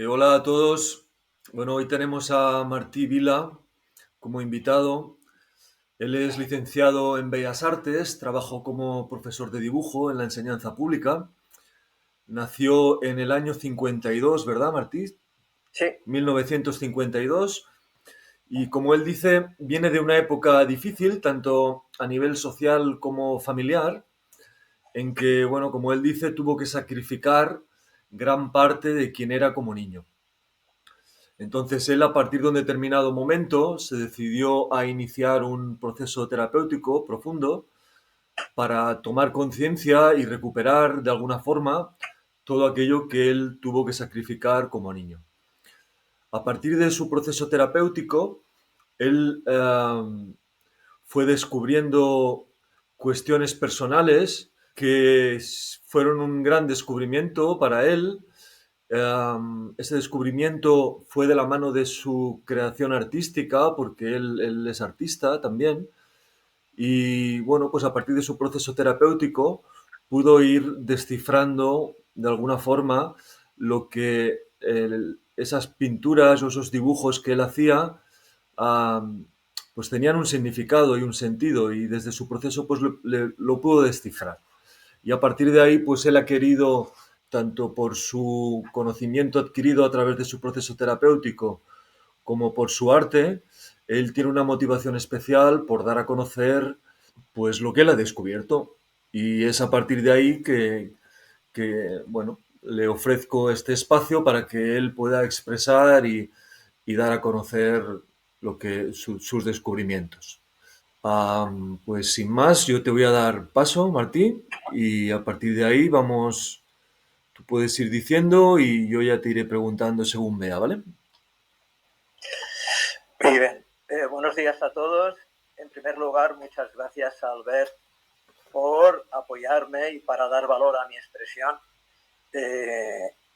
Hola a todos. Bueno, hoy tenemos a Martí Vila como invitado. Él es licenciado en Bellas Artes, trabajó como profesor de dibujo en la enseñanza pública. Nació en el año 52, ¿verdad, Martí? Sí, 1952. Y como él dice, viene de una época difícil, tanto a nivel social como familiar, en que, bueno, como él dice, tuvo que sacrificar gran parte de quien era como niño. Entonces él a partir de un determinado momento se decidió a iniciar un proceso terapéutico profundo para tomar conciencia y recuperar de alguna forma todo aquello que él tuvo que sacrificar como niño. A partir de su proceso terapéutico, él fue descubriendo cuestiones personales que fueron un gran descubrimiento para él. Ese descubrimiento fue de la mano de su creación artística, porque él es artista también. Y bueno, pues a partir de su proceso terapéutico pudo ir descifrando de alguna forma lo que esas pinturas o esos dibujos que él hacía, am, pues tenían un significado y un sentido, y desde su proceso pues lo pudo descifrar. Y a partir de ahí, pues él ha querido, tanto por su conocimiento adquirido a través de su proceso terapéutico, como por su arte, él tiene una motivación especial por dar a conocer pues lo que él ha descubierto. Y es a partir de ahí bueno, le ofrezco este espacio para que él pueda expresar y dar a conocer sus descubrimientos. Pues sin más, yo te voy a dar paso, Martín, y a partir de ahí vamos, tú puedes ir diciendo y yo ya te iré preguntando según vea, ¿vale? muy bien. Buenos días a todos. En primer lugar, muchas gracias, Albert, por apoyarme y para dar valor a mi expresión.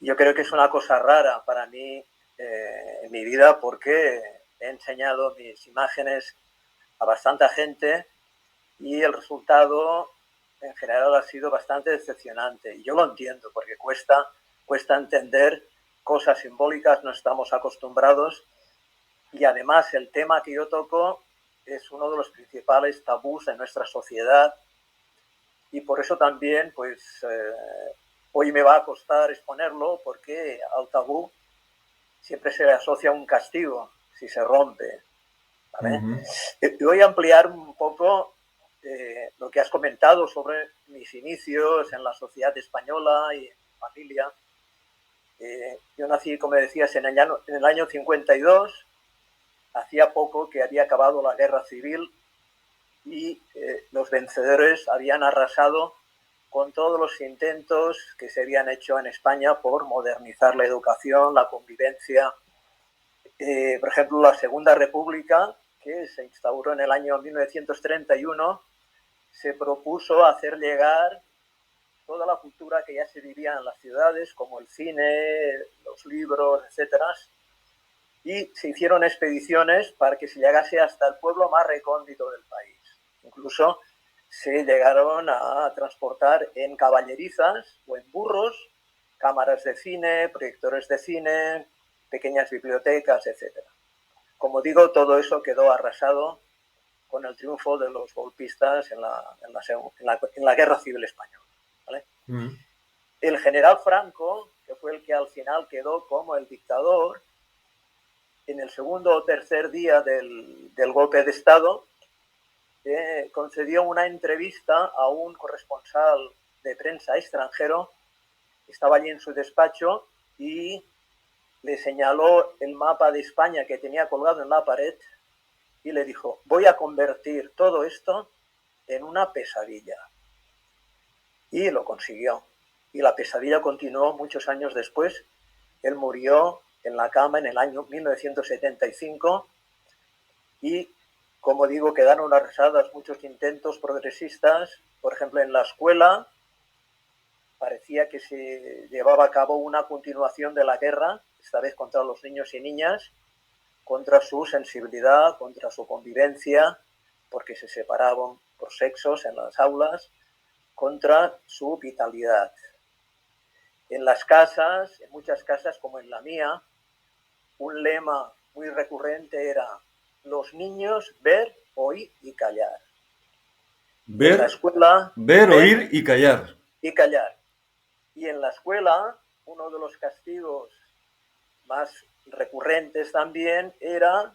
Yo creo que es una cosa rara para mí en mi vida porque he enseñado mis imágenes a bastante gente y el resultado en general ha sido bastante decepcionante. Y yo lo entiendo porque cuesta entender cosas simbólicas, no estamos acostumbrados. Y además el tema que yo toco es uno de los principales tabús de nuestra sociedad y por eso también pues hoy me va a costar exponerlo porque al tabú siempre se le asocia un castigo si se rompe. ¿Vale? Ujú. Y voy a ampliar un poco lo que has comentado sobre mis inicios en la sociedad española y en mi familia. Yo nací, como decías, en el año 52. Hacía poco que había acabado la guerra civil y los vencedores habían arrasado con todos los intentos que se habían hecho en España por modernizar la educación, la convivencia. Por ejemplo, la Segunda República, que se instauró en el año 1931, se propuso hacer llegar toda la cultura que ya se vivía en las ciudades, como el cine, los libros, etcétera, y se hicieron expediciones para que se llegase hasta el pueblo más recóndito del país. Incluso se llegaron a transportar en caballerizas o en burros cámaras de cine, proyectores de cine, pequeñas bibliotecas, etcétera. Como digo, todo eso quedó arrasado con el triunfo de los golpistas en la Guerra Civil Española. ¿Vale? Mm. El general Franco, que fue el que al final quedó como el dictador, en el segundo o tercer día del golpe de Estado, concedió una entrevista a un corresponsal de prensa extranjero, estaba allí en su despacho y le señaló el mapa de España que tenía colgado en la pared y le dijo, voy a convertir todo esto en una pesadilla. Y lo consiguió. Y la pesadilla continuó muchos años después. Él murió en la cama en el año 1975 y, como digo, quedaron arrasados muchos intentos progresistas. Por ejemplo, en la escuela parecía que se llevaba a cabo una continuación de la guerra, esta vez contra los niños y niñas, contra su sensibilidad, contra su convivencia, porque se separaban por sexos en las aulas, contra su vitalidad. En las casas, en muchas casas como en la mía, un lema muy recurrente era los niños ver, oír y callar. En la Ver, escuela, ver, ver oír y callar. y callar. Y en la escuela, uno de los castigos más recurrentes también era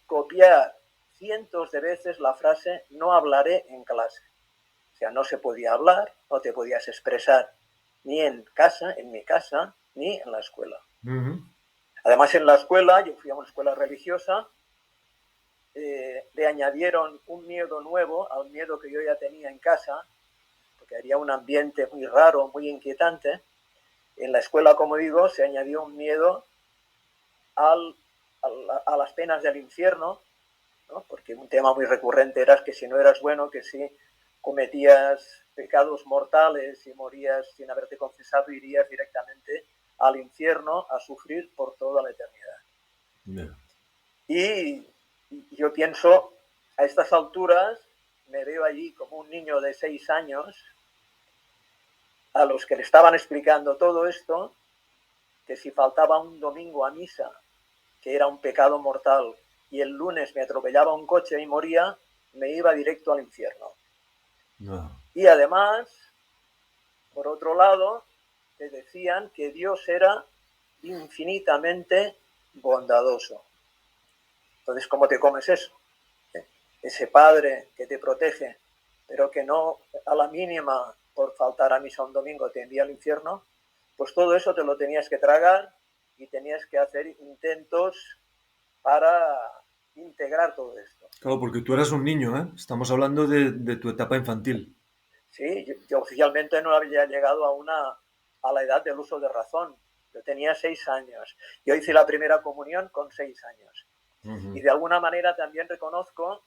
copiar cientos de veces la frase no hablaré en clase. O sea, no se podía hablar, no te podías expresar ni en casa, en mi casa, ni en la escuela. Ujú. Además, en la escuela, yo fui a una escuela religiosa, le añadieron un miedo nuevo al miedo que yo ya tenía en casa, porque había un ambiente muy raro, muy inquietante. En la escuela, como digo, se añadió un miedo a las penas del infierno, ¿no? Porque un tema muy recurrente era que si no eras bueno, que si cometías pecados mortales y morías sin haberte confesado, irías directamente al infierno a sufrir por toda la eternidad. Yeah. Y yo pienso, a estas alturas, me veo allí como un niño de 6 años, a los que le estaban explicando todo esto, que si faltaba un domingo a misa, que era un pecado mortal, y el lunes me atropellaba un coche y moría, me iba directo al infierno. No. Y además, por otro lado, te decían que Dios era infinitamente bondadoso. Entonces, ¿cómo te comes eso? Ese padre que te protege, pero que no a la mínima por faltar a misa un domingo te envía al infierno, pues todo eso te lo tenías que tragar y tenías que hacer intentos para integrar todo esto. Claro, porque tú eras un niño, ¿eh? Estamos hablando de tu etapa infantil. Sí, yo oficialmente no había llegado a la edad del uso de razón. Yo tenía 6 años. Yo hice la primera comunión con 6 años. Ujú. Y de alguna manera también reconozco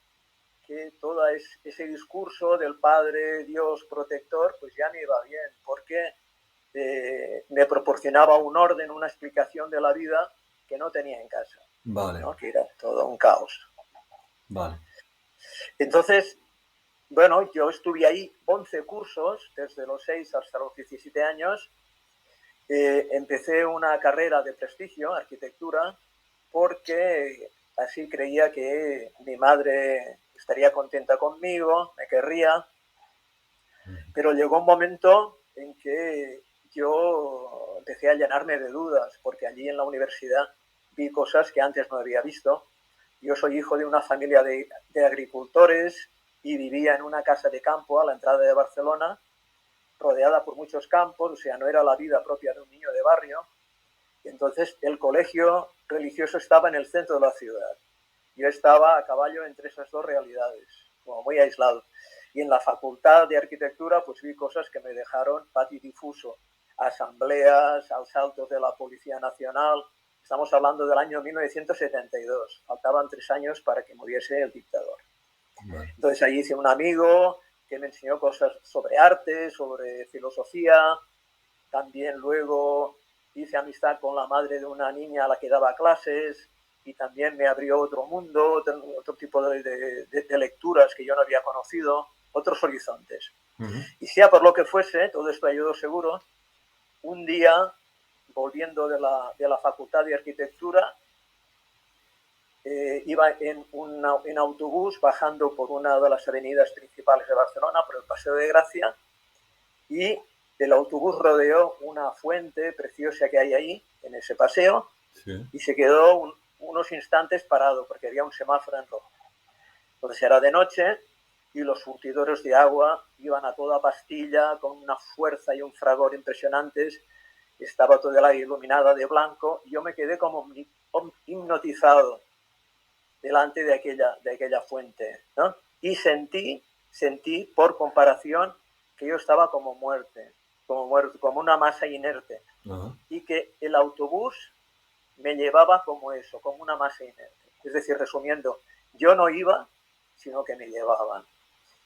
que todo ese discurso del Padre, Dios, protector, pues ya me iba bien, porque me proporcionaba un orden, una explicación de la vida que no tenía en casa, Vale, ¿no? Que era todo un caos. vale. Entonces, bueno, yo estuve ahí 11 cursos, desde los 6 hasta los 17 años. Empecé una carrera de prestigio, arquitectura, porque así creía que mi madre estaría contenta conmigo, me querría, pero llegó un momento en que yo empecé a llenarme de dudas, porque allí en la universidad vi cosas que antes no había visto. Yo soy hijo de una familia de agricultores y vivía en una casa de campo a la entrada de Barcelona, rodeada por muchos campos, o sea, no era la vida propia de un niño de barrio. Y entonces el colegio religioso estaba en el centro de la ciudad. Yo estaba a caballo entre esas dos realidades, como muy aislado. Y en la facultad de arquitectura pues vi cosas que me dejaron patidifuso. Asambleas, asaltos de la Policía Nacional. Estamos hablando del año 1972. Faltaban 3 años para que muriese el dictador. Vale. Entonces ahí hice un amigo que me enseñó cosas sobre arte, sobre filosofía. También luego hice amistad con la madre de una niña a la que daba clases y también me abrió otro mundo, otro tipo de lecturas que yo no había conocido, otros horizontes. Ujú. Y sea por lo que fuese, todo esto ayudó seguro, un día, volviendo de la Facultad de Arquitectura, iba en autobús bajando por una de las avenidas principales de Barcelona, por el Paseo de Gracia, y el autobús rodeó una fuente preciosa que hay ahí, en ese paseo, Sí. y se quedó unos instantes parado porque había un semáforo en rojo. Entonces era de noche y los surtidores de agua iban a toda pastilla con una fuerza y un fragor impresionantes. Estaba toda la iluminada de blanco y yo me quedé como hipnotizado delante de aquella fuente, ¿no? Y sentí por comparación que yo estaba como muerto, como una masa inerte, Ajá. y que el autobús me llevaba como eso, como una masa inerte. Es decir, resumiendo, yo no iba, sino que me llevaban.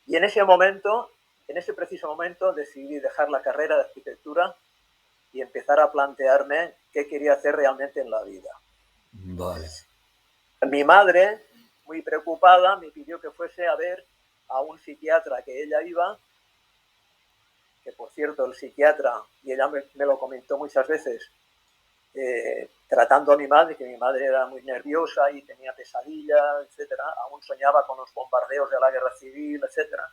Y en ese momento, en ese preciso momento, decidí dejar la carrera de arquitectura y empezar a plantearme qué quería hacer realmente en la vida. Vale. Mi madre, muy preocupada, me pidió que fuese a ver a un psiquiatra que ella iba que por cierto el psiquiatra, y ella me lo comentó muchas veces, tratando a mi madre, que mi madre era muy nerviosa y tenía pesadillas, etcétera, aún soñaba con los bombardeos de la guerra civil, etcétera.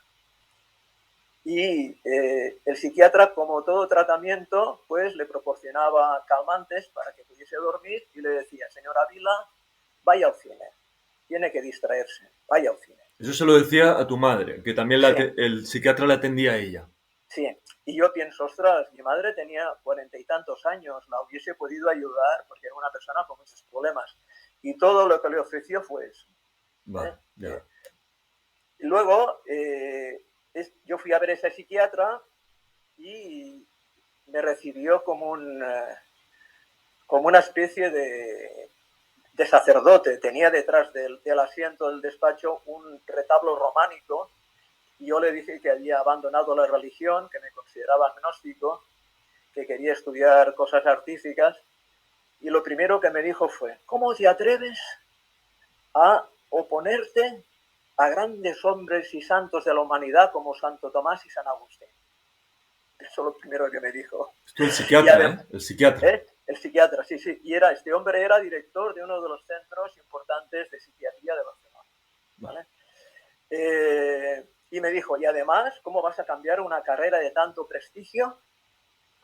Y el psiquiatra, como todo tratamiento, pues le proporcionaba calmantes para que pudiese dormir y le decía, señora Vila, vaya al cine, tiene que distraerse, vaya al cine. Eso se lo decía a tu madre, que también Sí, el psiquiatra la atendía a ella. sí. Y yo pienso, ostras, mi madre tenía 40 y tantos años, la hubiese podido ayudar porque era una persona con muchos problemas. Y todo lo que le ofreció fue eso. Vale, ya. Y luego yo fui a ver a ese psiquiatra y me recibió como una especie de sacerdote. Tenía detrás del asiento del despacho un retablo románico y yo le dije que había abandonado la religión, que me consideraba agnóstico, que quería estudiar cosas artísticas y lo primero que me dijo fue, ¿cómo te atreves a oponerte a grandes hombres y santos de la humanidad como Santo Tomás y San Agustín? Eso es lo primero que me dijo. Esto el Y psiquiatra, además, ¿eh? El psiquiatra. el psiquiatra, sí, sí. Y este hombre era director de uno de los centros importantes de psiquiatría de Barcelona. ¿Vale? Y me dijo, y además, ¿cómo vas a cambiar una carrera de tanto prestigio?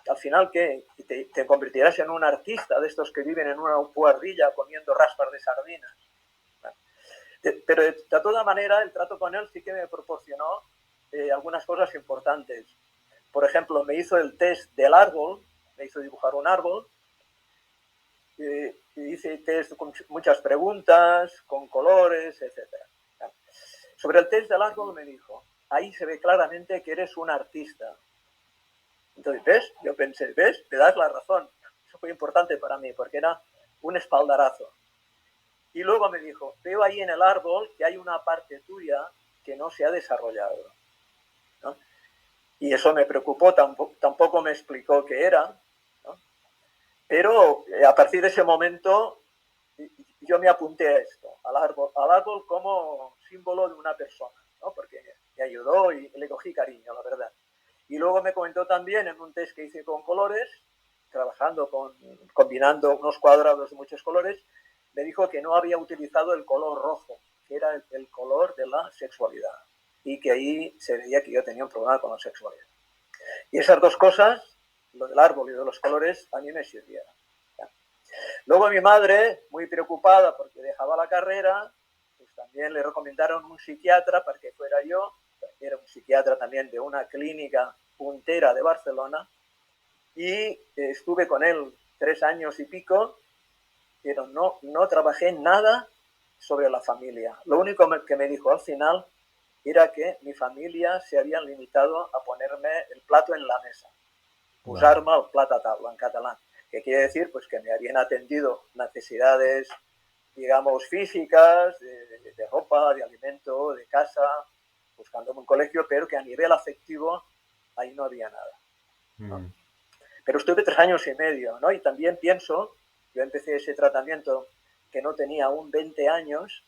Al final, ¿qué? Te convertirás en un artista de estos que viven en una buhardilla comiendo raspas de sardinas. Pero de toda manera, el trato con él sí que me proporcionó algunas cosas importantes. Por ejemplo, me hizo el test del árbol, me hizo dibujar un árbol, hice test con muchas preguntas, con colores, etc. Sobre el test del árbol me dijo, ahí se ve claramente que eres un artista. Entonces, ¿ves? Yo pensé, ¿ves? Te das la razón. Eso fue importante para mí porque era un espaldarazo. Y luego me dijo, veo ahí en el árbol que hay una parte tuya que no se ha desarrollado, ¿no? Y eso me preocupó, tampoco me explicó qué era, ¿no? Pero a partir de ese momento yo me apunté a esto, al árbol como símbolo de una persona, ¿no? Porque me ayudó y le cogí cariño, la verdad. Y luego me comentó también en un test que hice con colores, combinando unos cuadrados de muchos colores, me dijo que no había utilizado el color rojo, que era el color de la sexualidad. Y que ahí se veía que yo tenía un problema con la sexualidad. Y esas dos cosas, lo del árbol y de los colores, a mí me sirvieron. Luego mi madre, muy preocupada porque dejaba la carrera, pues también le recomendaron un psiquiatra para que fuera yo. Era un psiquiatra también de una clínica puntera de Barcelona. Y estuve con él 3 años y pico, pero no trabajé nada sobre la familia. Lo único que me dijo al final era que mi familia se habían limitado a ponerme el plato en la mesa. Posar-me el plat a taula, en catalán. Que quiere decir pues que me habían atendido necesidades, digamos, físicas, de ropa, de alimento, de casa, buscándome un colegio, pero que a nivel afectivo ahí no había nada, ¿no? Pero estuve 3 años y medio, ¿no? Y también pienso, yo empecé ese tratamiento que no tenía aún 20 años,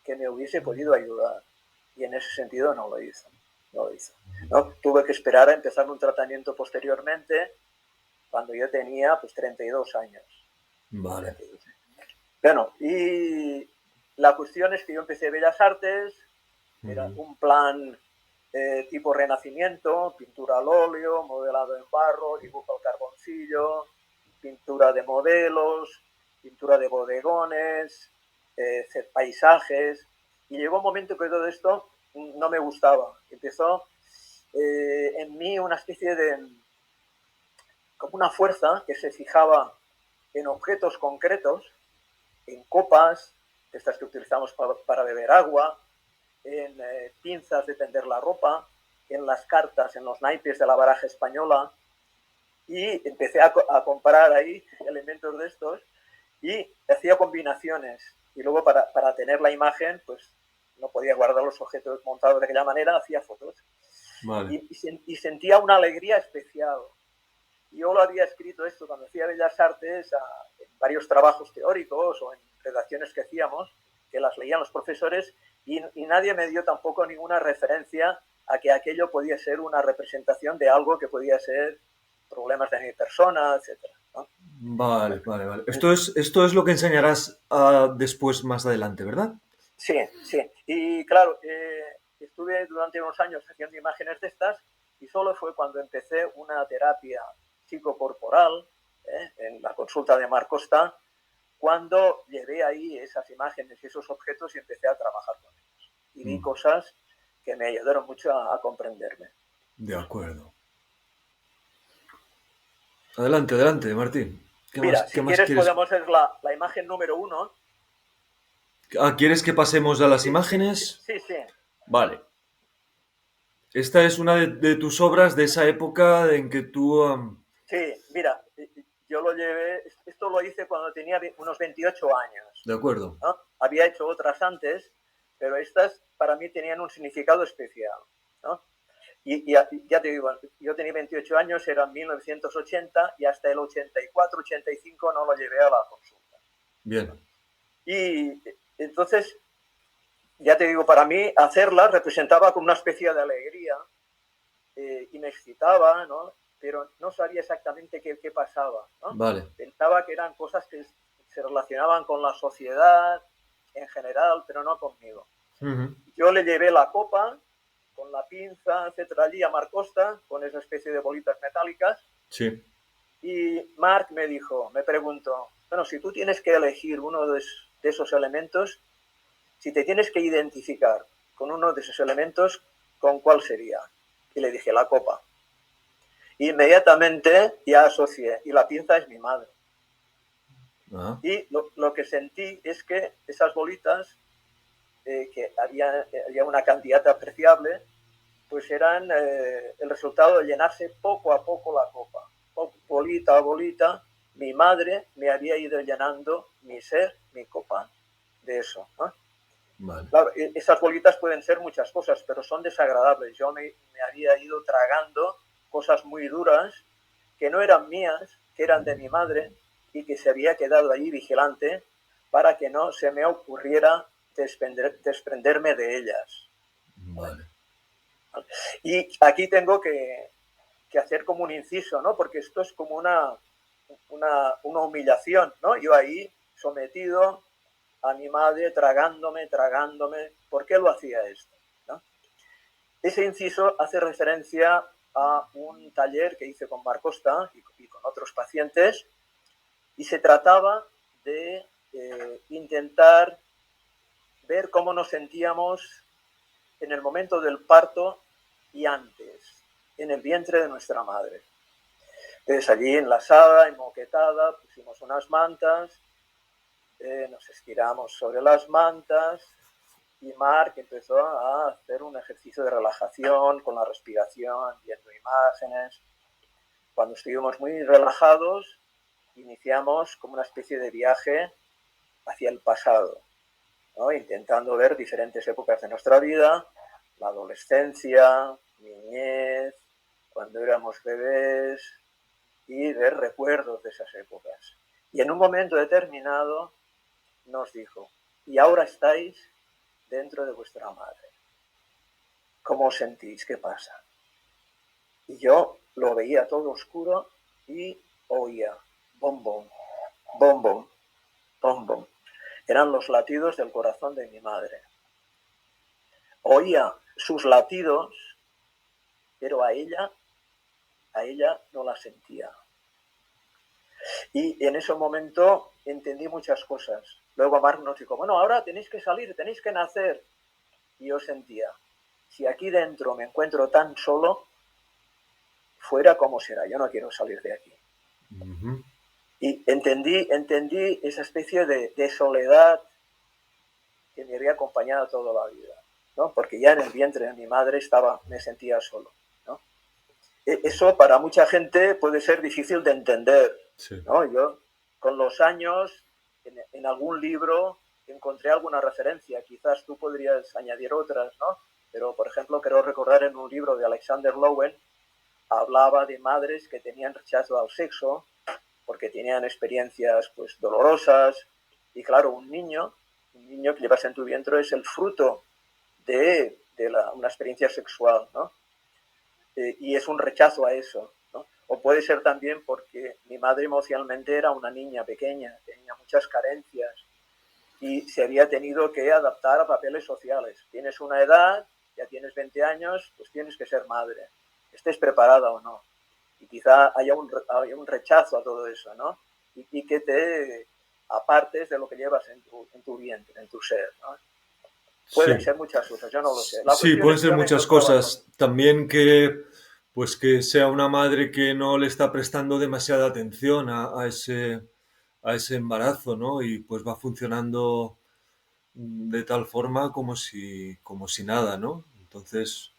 que me hubiese podido ayudar. Y en ese sentido no lo hizo. No lo hizo, ¿no? Tuve que esperar a empezar un tratamiento posteriormente, cuando yo tenía pues 32 años. Vale. Bueno, y la cuestión es que yo empecé Bellas Artes, era un plan tipo Renacimiento, pintura al óleo, modelado en barro, dibujo al carboncillo, pintura de modelos, pintura de bodegones, paisajes, y llegó un momento que todo esto no me gustaba. Empezó en mí una especie de, como una fuerza que se fijaba en objetos concretos, en copas, estas que utilizamos para beber agua, en pinzas de tender la ropa, en las cartas, en los naipes de la baraja española, y empecé a comparar ahí elementos de estos y hacía combinaciones. Y luego para tener la imagen, pues no podía guardar los objetos montados de aquella manera, hacía fotos. Vale. Y sentía una alegría especial. Yo lo había escrito esto cuando hacía Bellas Artes, en varios trabajos teóricos o en redacciones que hacíamos, que las leían los profesores, y nadie me dio tampoco ninguna referencia a que aquello podía ser una representación de algo que podía ser problemas de mi persona, etcétera, ¿no? Vale, vale, vale. Esto es lo que enseñarás después, más adelante, ¿verdad? Sí, sí. Y claro, estuve durante unos años haciendo imágenes de estas y solo fue cuando empecé una terapia psicocorporal en la consulta de Marc Costa, cuando llevé ahí esas imágenes y esos objetos y empecé a trabajar con ellos. Y vi cosas que me ayudaron mucho a comprenderme. De acuerdo. Adelante, adelante, Martín. Mira, Qué si más quieres quieres? podemos ver la imagen número 1. ¿Quieres que pasemos a las Sí, sí, imágenes? sí, sí. Vale. Esta es una de tus obras de esa época en que tú... Sí, mira, yo lo llevé, esto lo hice cuando tenía unos 28 años, de acuerdo. ¿no? Había hecho otras antes, pero estas para mí tenían un significado especial, ¿no? Y ya te digo, yo tenía 28 años, era 1980 y hasta el 84, 85 no lo llevé a la consulta. Bien. Y entonces, ya te digo, para mí hacerla representaba como una especie de alegría y me excitaba, ¿no? Pero no sabía exactamente qué pasaba, ¿no? Vale. Pensaba que eran cosas que se relacionaban con la sociedad en general, pero no conmigo. Yo le llevé la copa con la pinza, etcétera, allí a Marc Costa, con esa especie de bolitas metálicas. Sí. Y Marc me preguntó, bueno, si tú tienes que elegir uno de esos elementos, si te tienes que identificar con uno de esos elementos, ¿con cuál sería? Y le dije, la copa. Inmediatamente ya asocié, y la pinza es mi madre. Y lo que sentí es que esas bolitas, que había una cantidad apreciable, pues eran el resultado de llenarse poco a poco la copa. Bolita a bolita, mi madre me había ido llenando mi ser, mi copa, de eso, ¿no? Vale. Claro, esas bolitas pueden ser muchas cosas, pero son desagradables. Yo me había ido tragando cosas muy duras que no eran mías, que eran de mi madre y que se había quedado allí vigilante para que no se me ocurriera desprenderme de ellas. Vale. Y aquí tengo que hacer como un inciso, ¿no? Porque esto es como una humillación, ¿no? Yo ahí sometido a mi madre, tragándome. ¿Por qué lo hacía esto? ¿No? Ese inciso hace referencia a un taller que hice con Marc Costa y con otros pacientes, y se trataba de intentar ver cómo nos sentíamos en el momento del parto y antes, en el vientre de nuestra madre. Entonces allí en la sala, enmoquetada, pusimos unas mantas, nos estiramos sobre las mantas y Marc empezó a hacer un ejercicio de relajación con la respiración, viendo imágenes. Cuando estuvimos muy relajados, iniciamos como una especie de viaje hacia el pasado, ¿no? Intentando ver diferentes épocas de nuestra vida, la adolescencia, niñez, cuando éramos bebés, y ver recuerdos de esas épocas. Y en un momento determinado nos dijo, y ahora estáis dentro de vuestra madre. ¿Cómo os sentís? ¿Qué pasa? Y yo lo veía todo oscuro y oía bom, bom, bom, bom, bom, bom. Eran los latidos del corazón de mi madre. Oía sus latidos, pero a ella no la sentía. Y en ese momento entendí muchas cosas. Luego Marc nos dijo, bueno, ahora tenéis que salir, tenéis que nacer. Y yo sentía, si aquí dentro me encuentro tan solo, fuera como será, yo no quiero salir de aquí. Y entendí esa especie de soledad que me había acompañado toda la vida, ¿no? Porque ya en el vientre de mi madre me sentía solo, ¿no? Eso para mucha gente puede ser difícil de entender, Sí. ¿no? Yo con los años en algún libro encontré alguna referencia, quizás tú podrías añadir otras, ¿no? Pero por ejemplo creo recordar en un libro de Alexander Lowen hablaba de madres que tenían rechazo al sexo porque tenían experiencias pues dolorosas y claro, un niño que llevas en tu vientre es el fruto de una experiencia sexual, ¿no? Y es un rechazo a eso, ¿no? O puede ser también porque mi madre emocionalmente era una niña pequeña, tenía muchas carencias y se había tenido que adaptar a papeles sociales. Tienes una edad, ya tienes 20 años, pues tienes que ser madre, estés preparada o no. Y quizá haya un rechazo a todo eso, ¿no? Y que te apartes de lo que llevas en tu vientre, en tu ser, ¿no? Pueden Sí. ser muchas cosas, yo no lo sé. La Sí, cuestión pueden es que ser yo me muchas encontraba solo. cosas. También que, pues que sea una madre que no le está prestando demasiada atención a ese embarazo, ¿no? Y pues va funcionando de tal forma como si nada, ¿no? Entonces,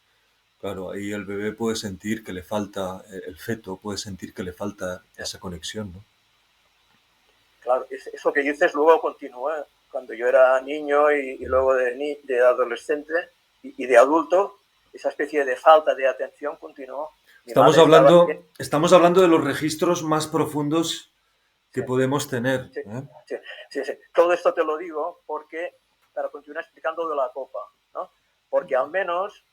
claro, ahí el bebé puede sentir que le falta, el feto puede sentir que le falta esa conexión, ¿no? Claro, eso que dices luego continúa cuando yo era niño y luego de adolescente y de adulto, esa especie de falta de atención continuó. Mi madre estaba bien. Estamos hablando de los registros más profundos que Sí, podemos tener, sí, ¿eh? sí, sí, sí. Todo esto te lo digo porque, para continuar explicando de la copa, ¿no? Porque al menos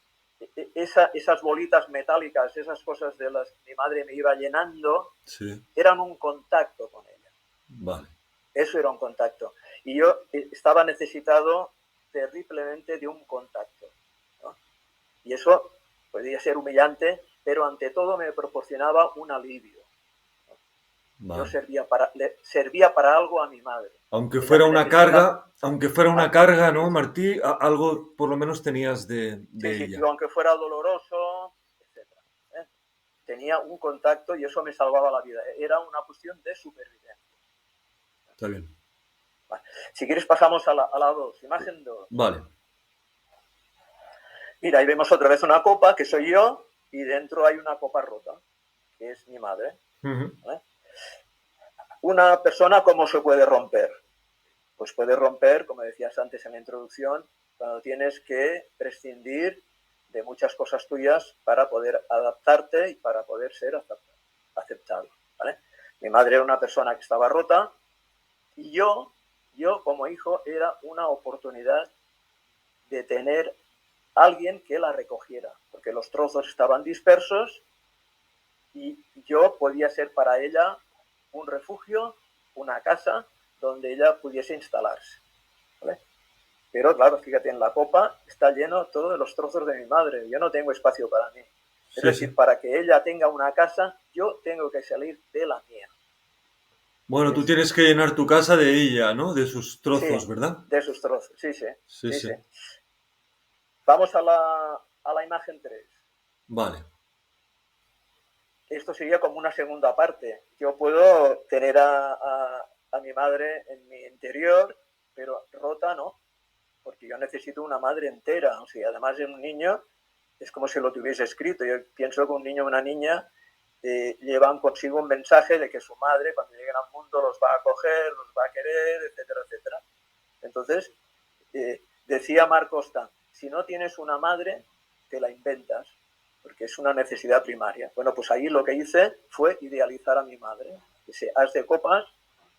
esas bolitas metálicas, esas cosas de las que mi madre me iba llenando, Sí, eran un contacto con ella. vale. Eso era un contacto. Y yo estaba necesitado terriblemente de un contacto, ¿no? Y eso podía ser humillante, pero ante todo me proporcionaba un alivio. Yo Vale. servía para algo a mi madre. Ella me necesitaba. Aunque fuera una Ah, carga, sí, ¿no, Martí? Algo por lo menos tenías sí, de sí, ella. yo, aunque fuera doloroso, etcétera, ¿eh? Tenía un contacto y eso me salvaba la vida. Era una cuestión de supervivencia. Está bien. Vale. Si quieres pasamos a la 2, imagen 2. Vale. Mira, ahí vemos otra vez una copa, que soy yo, y dentro hay una copa rota, que es mi madre. Ujú. ¿Vale? Una persona, ¿cómo se puede romper? Pues puede romper, como decías antes en la introducción, cuando tienes que prescindir de muchas cosas tuyas para poder adaptarte y para poder ser aceptado. ¿Vale? Mi madre era una persona que estaba rota y yo como hijo era una oportunidad de tener alguien que la recogiera, porque los trozos estaban dispersos y yo podía ser para ella un refugio, una casa donde ella pudiese instalarse. ¿Vale? Pero claro, fíjate, en la copa está lleno todo de los trozos de mi madre. Yo no tengo espacio para mí. Es Sí, sí. decir, para que ella tenga una casa, yo tengo que salir de la mía. Bueno, tú Es, tienes que llenar tu casa de ella, ¿no? De sus sí, trozos, ¿verdad? de sus trozos. Sí, sí, Sí, sí, sí. sí. Vamos a la imagen 3. Vale. Esto sería como una segunda parte. Yo puedo tener a mi madre en mi interior, pero rota no, porque yo necesito una madre entera. O sea, además de un niño, es como si lo tuviese escrito. Yo pienso que un niño o una niña llevan consigo un mensaje de que su madre, cuando lleguen al mundo, los va a acoger, los va a querer, etcétera, etcétera. Entonces, decía Marc Costa, si no tienes una madre, te la inventas, porque es una necesidad primaria. Bueno, pues ahí lo que hice fue idealizar a mi madre. Ese as de copas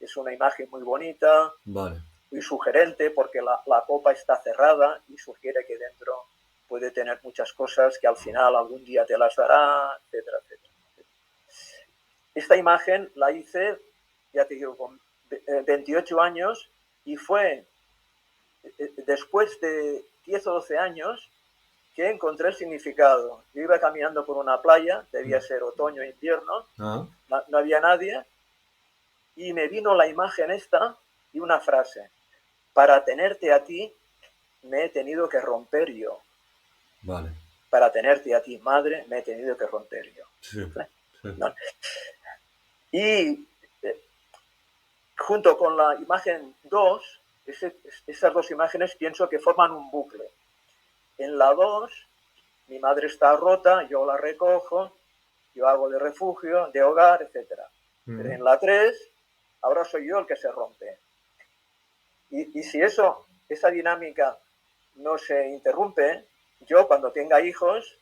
es una imagen muy bonita, Vale. muy sugerente, porque la copa está cerrada y sugiere que dentro puede tener muchas cosas que al final algún día te las dará, etcétera, etcétera. Esta imagen la hice, ya te digo, con 28 años y fue después de 10 o 12 años que encontré el significado. Yo iba caminando por una playa, debía ser otoño o invierno, Ah, no había nadie, y me vino la imagen esta y una frase: para tenerte a ti me he tenido que romper yo. vale. Para tenerte a ti, madre, me he tenido que romper yo. Sí, sí. ¿No? Y junto con la imagen 2, esas dos imágenes pienso que forman un bucle. En la 2, mi madre está rota, yo la recojo, yo hago de refugio, de hogar, etc. Pero Ujú. en la 3, ahora soy yo el que se rompe. Y si esa dinámica no se interrumpe, yo cuando tenga hijos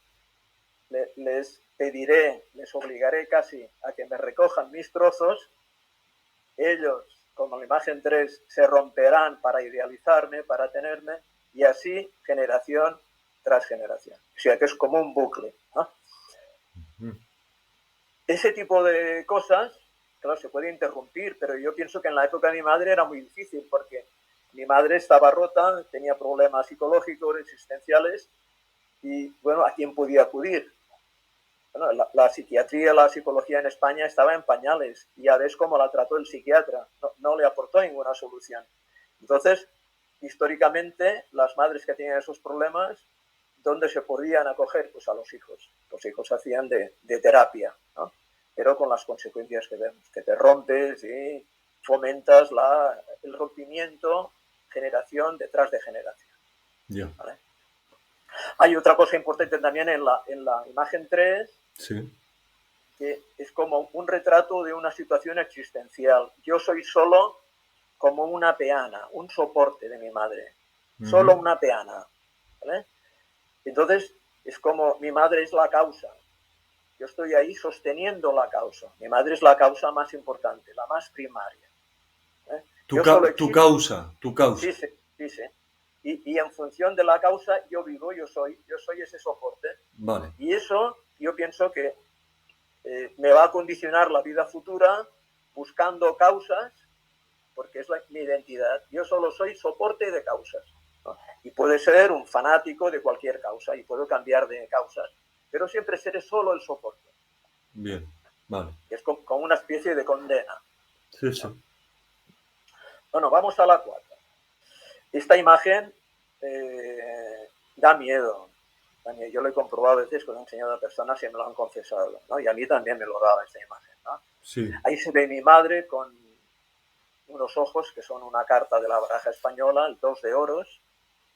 les pediré, les obligaré casi a que me recojan mis trozos. Ellos, como la imagen 3, se romperán para idealizarme, para tenerme, y así, generación tras generación. O sea que es como un bucle, ¿no? Ese tipo de cosas, claro, se puede interrumpir, pero yo pienso que en la época de mi madre era muy difícil porque mi madre estaba rota, tenía problemas psicológicos, existenciales, y bueno, ¿a quién podía acudir? Bueno, la psiquiatría, la psicología en España estaba en pañales y ya ves cómo la trató el psiquiatra, no le aportó ninguna solución. Entonces, históricamente, las madres que tenían esos problemas, ¿dónde se podían acoger? Pues a los hijos. Los hijos hacían de terapia, ¿no? Pero con las consecuencias que vemos, que te rompes y fomentas el rompimiento generación detrás de generación. Ya. ¿Vale? Hay otra cosa importante también en la imagen 3, Sí. que es como un retrato de una situación existencial. Yo soy solo como una peana, un soporte de mi madre, solo una peana, ¿vale? Entonces, es como mi madre es la causa, yo estoy ahí sosteniendo la causa, mi madre es la causa más importante, la más primaria, ¿eh? Yo solo Tu existo, causa, tu causa. sí, sí, sí, sí. Y en función de la causa yo vivo, yo soy ese soporte. Vale. Y eso yo pienso que me va a condicionar la vida futura buscando causas, porque es mi identidad. Yo solo soy soporte de causas, ¿no? Y puede ser un fanático de cualquier causa y puedo cambiar de causas, pero siempre seré solo el soporte. Bien, vale. Que es como una especie de condena, Sí, sí. ¿no? Bueno, vamos a la 4. Esta imagen da miedo. Yo lo he comprobado a veces cuando he enseñado a personas y me lo han confesado, ¿no? Y a mí también me lo daba esta imagen, ¿no? Sí. Ahí se ve mi madre con unos ojos que son una carta de la baraja española, el 2 de oros,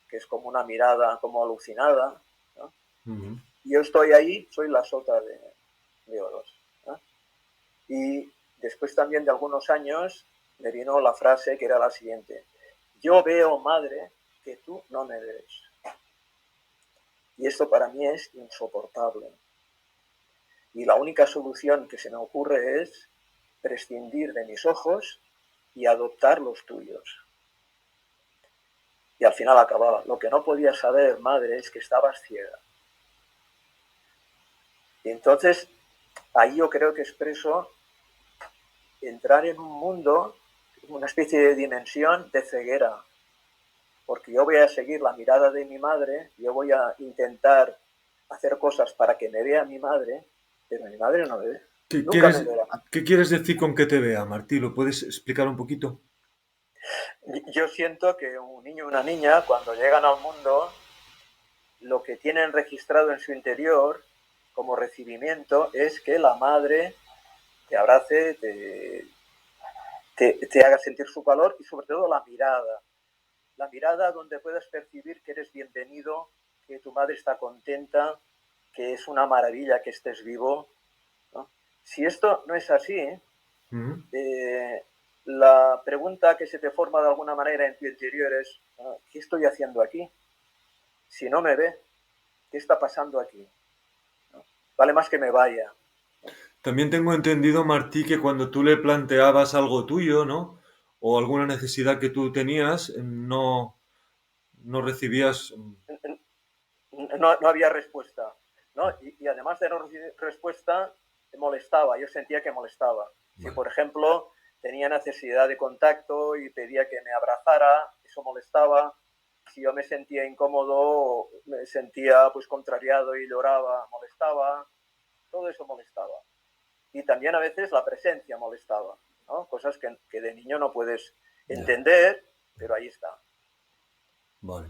que es como una mirada como alucinada, ¿no? Y yo estoy ahí, soy la sota de oros, ¿no? Y después también de algunos años me vino la frase que era la siguiente: yo veo, madre, que tú no me ves. Y esto para mí es insoportable. Y la única solución que se me ocurre es prescindir de mis ojos y adoptar los tuyos. Y al final acababa: lo que no podías saber, madre, es que estabas ciega. Y entonces ahí yo creo que expreso entrar en un mundo, una especie de dimensión de ceguera, porque yo voy a seguir la mirada de mi madre, yo voy a intentar hacer cosas para que me vea mi madre, pero mi madre no me ve, nunca me verá. ¿Qué quieres decir con que te vea, Martí? ¿Lo puedes explicar un poquito? Yo siento que un niño o una niña, cuando llegan al mundo, lo que tienen registrado en su interior como recibimiento es que la madre te abrace, te haga sentir su calor y sobre todo la mirada donde puedas percibir que eres bienvenido, que tu madre está contenta, que es una maravilla que estés vivo, ¿no? Si esto no es así, la pregunta que se te forma de alguna manera en tu interior es: ¿qué estoy haciendo aquí? Si no me ve, ¿qué está pasando aquí? ¿No? Vale más que me vaya. También tengo entendido, Martí, que cuando tú le planteabas algo tuyo, ¿no? O alguna necesidad que tú tenías, no recibías. No había respuesta, ¿no? Y además de no recibir respuesta, molestaba, yo sentía que molestaba. Si, Vale. por ejemplo, tenía necesidad de contacto y pedía que me abrazara, eso molestaba. Si yo me sentía incómodo, me sentía pues contrariado y lloraba, molestaba. Todo eso molestaba. Y también a veces la presencia molestaba, ¿no? Cosas que de niño no puedes Ya. entender, pero ahí está. Vale.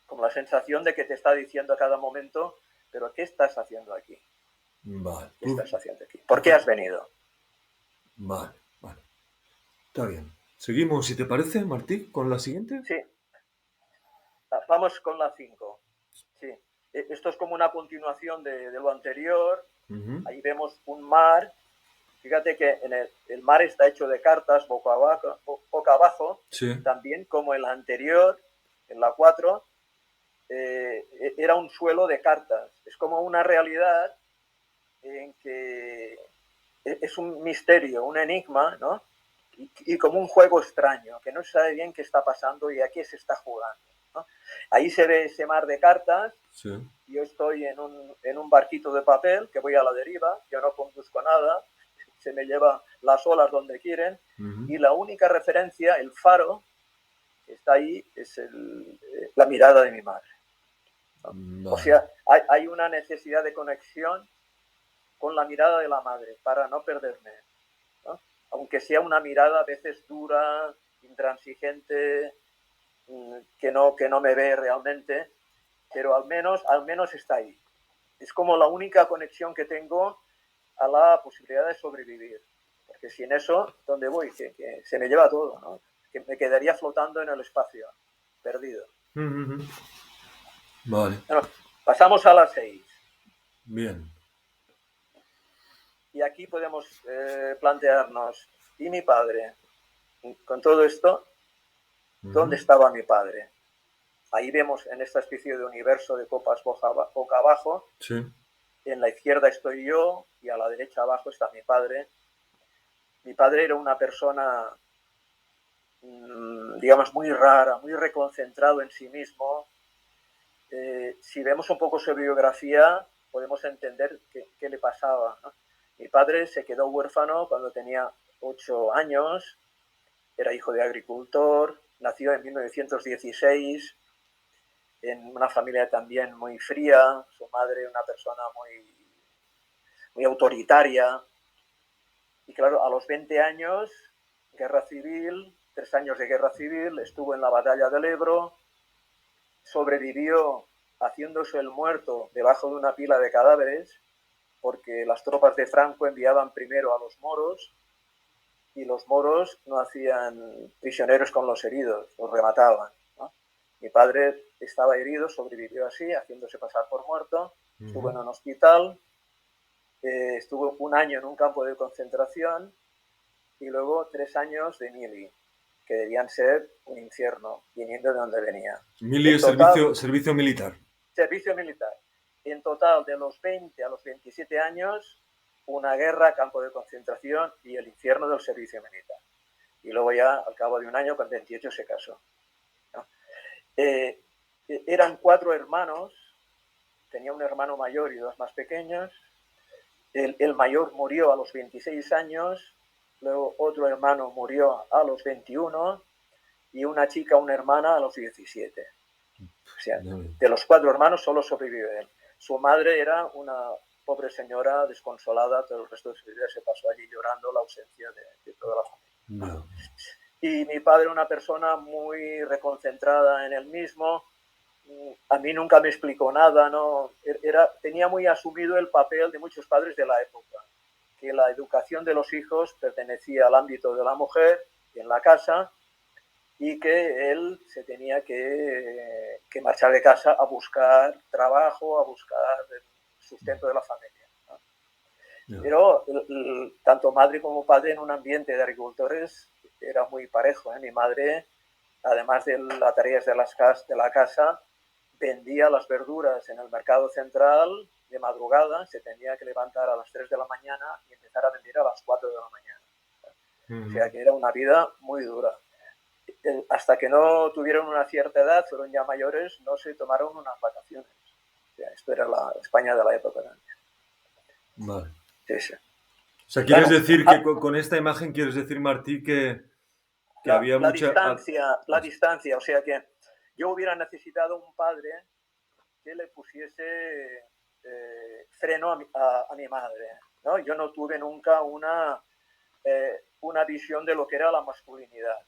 Como la sensación de que te está diciendo a cada momento: pero ¿qué estás haciendo aquí? Vale. ¿Qué estás haciendo aquí? ¿Por qué has venido? Vale, vale. Está bien. Seguimos, si te parece, Martí, con la siguiente. Sí, vamos con la 5. Sí. Esto es como una continuación de lo anterior. Ahí vemos un mar. Fíjate que el mar está hecho de cartas boca abajo, Sí. también como el anterior, en la 4, era un suelo de cartas. Es como una realidad en que es un misterio, un enigma, ¿no? Y como un juego extraño, que no se sabe bien qué está pasando y a qué se está jugando, ¿no? Ahí se ve ese mar de cartas sí. Yo estoy en un barquito de papel que voy a la deriva, yo no conduzco nada, se me lleva las olas donde quieren, Ujú. y la única referencia, el faro, que está ahí, es la mirada de mi madre, ¿no? O Vale. sea, hay una necesidad de conexión con la mirada de la madre para no perderme, ¿no? Aunque sea una mirada a veces dura, intransigente, que no me ve realmente, pero al menos está ahí. Es como la única conexión que tengo a la posibilidad de sobrevivir. Porque sin eso, ¿dónde voy? Que se me lleva todo, ¿no? Que me quedaría flotando en el espacio, perdido. Ujú. Vale, Bueno, pasamos a las 6. bien. Y aquí podemos plantearnos, ¿y mi padre? Con todo esto, ¿dónde Ujú. estaba mi padre? Ahí vemos en esta especie de universo de copas boca abajo. Sí. En la izquierda estoy yo y a la derecha abajo está mi padre. Mi padre era una persona, digamos, muy rara, muy reconcentrado en sí mismo. Si vemos un poco su biografía, podemos entender qué le pasaba, ¿no? Mi padre se quedó huérfano cuando tenía 8 años, era hijo de agricultor, nació en 1916 en una familia también muy fría, su madre una persona muy autoritaria. Y claro, a los 20 años, guerra civil, 3 años de guerra civil, estuvo en la batalla del Ebro, sobrevivió haciéndose el muerto debajo de una pila de cadáveres, porque las tropas de Franco enviaban primero a los moros y los moros no hacían prisioneros con los heridos, los remataban, ¿no? Mi padre estaba herido, sobrevivió así, haciéndose pasar por muerto, estuvo Ujú. en un hospital, estuvo un año en un campo de concentración y luego 3 años de mili, que debían ser un infierno, viniendo de donde venía. Mili En es total, servicio militar. servicio militar. En total, de los 20 a los 27 años, una guerra, campo de concentración y el infierno del servicio militar. Y luego ya, al cabo de un año, con 28 se casó, ¿no? Eh, Eran 4 hermanos, tenía un hermano mayor y 2 más pequeños. El mayor murió a los 26 años, luego otro hermano murió a los 21 y una chica, una hermana, a los 17. O sea, Ya veo. de los 4 hermanos solo sobrevive él. Su madre era una pobre señora desconsolada, todo el resto de su vida se pasó allí llorando la ausencia de toda la familia, ¿no? Ya. Y mi padre, una persona muy reconcentrada en él mismo, a mí nunca me explicó nada, ¿no? Tenía muy asumido el papel de muchos padres de la época, que la educación de los hijos pertenecía al ámbito de la mujer en la casa y que él se tenía que marchar de casa a buscar trabajo, a buscar el sustento de la familia, ¿no? Ya. Pero tanto madre como padre en un ambiente de agricultores era muy parejo, ¿eh? Mi madre, además de las tareas de la casa, vendía las verduras en el mercado central de madrugada, se tenía que levantar a las 3 de la mañana y empezar a vender a las 4 de la mañana. O Ujú. sea que era una vida muy dura. Hasta que no tuvieron una cierta edad, fueron ya mayores, no se tomaron unas vacaciones. O sea, esto era la España de la época también. Vale. Sí, sí. O sea, quieres Bueno, decir que con esta imagen quieres decir, Martí, que había mucha... la distancia, o sea que yo hubiera necesitado un padre que le pusiese freno a mi madre, ¿no? Yo no tuve nunca una visión de lo que era la masculinidad,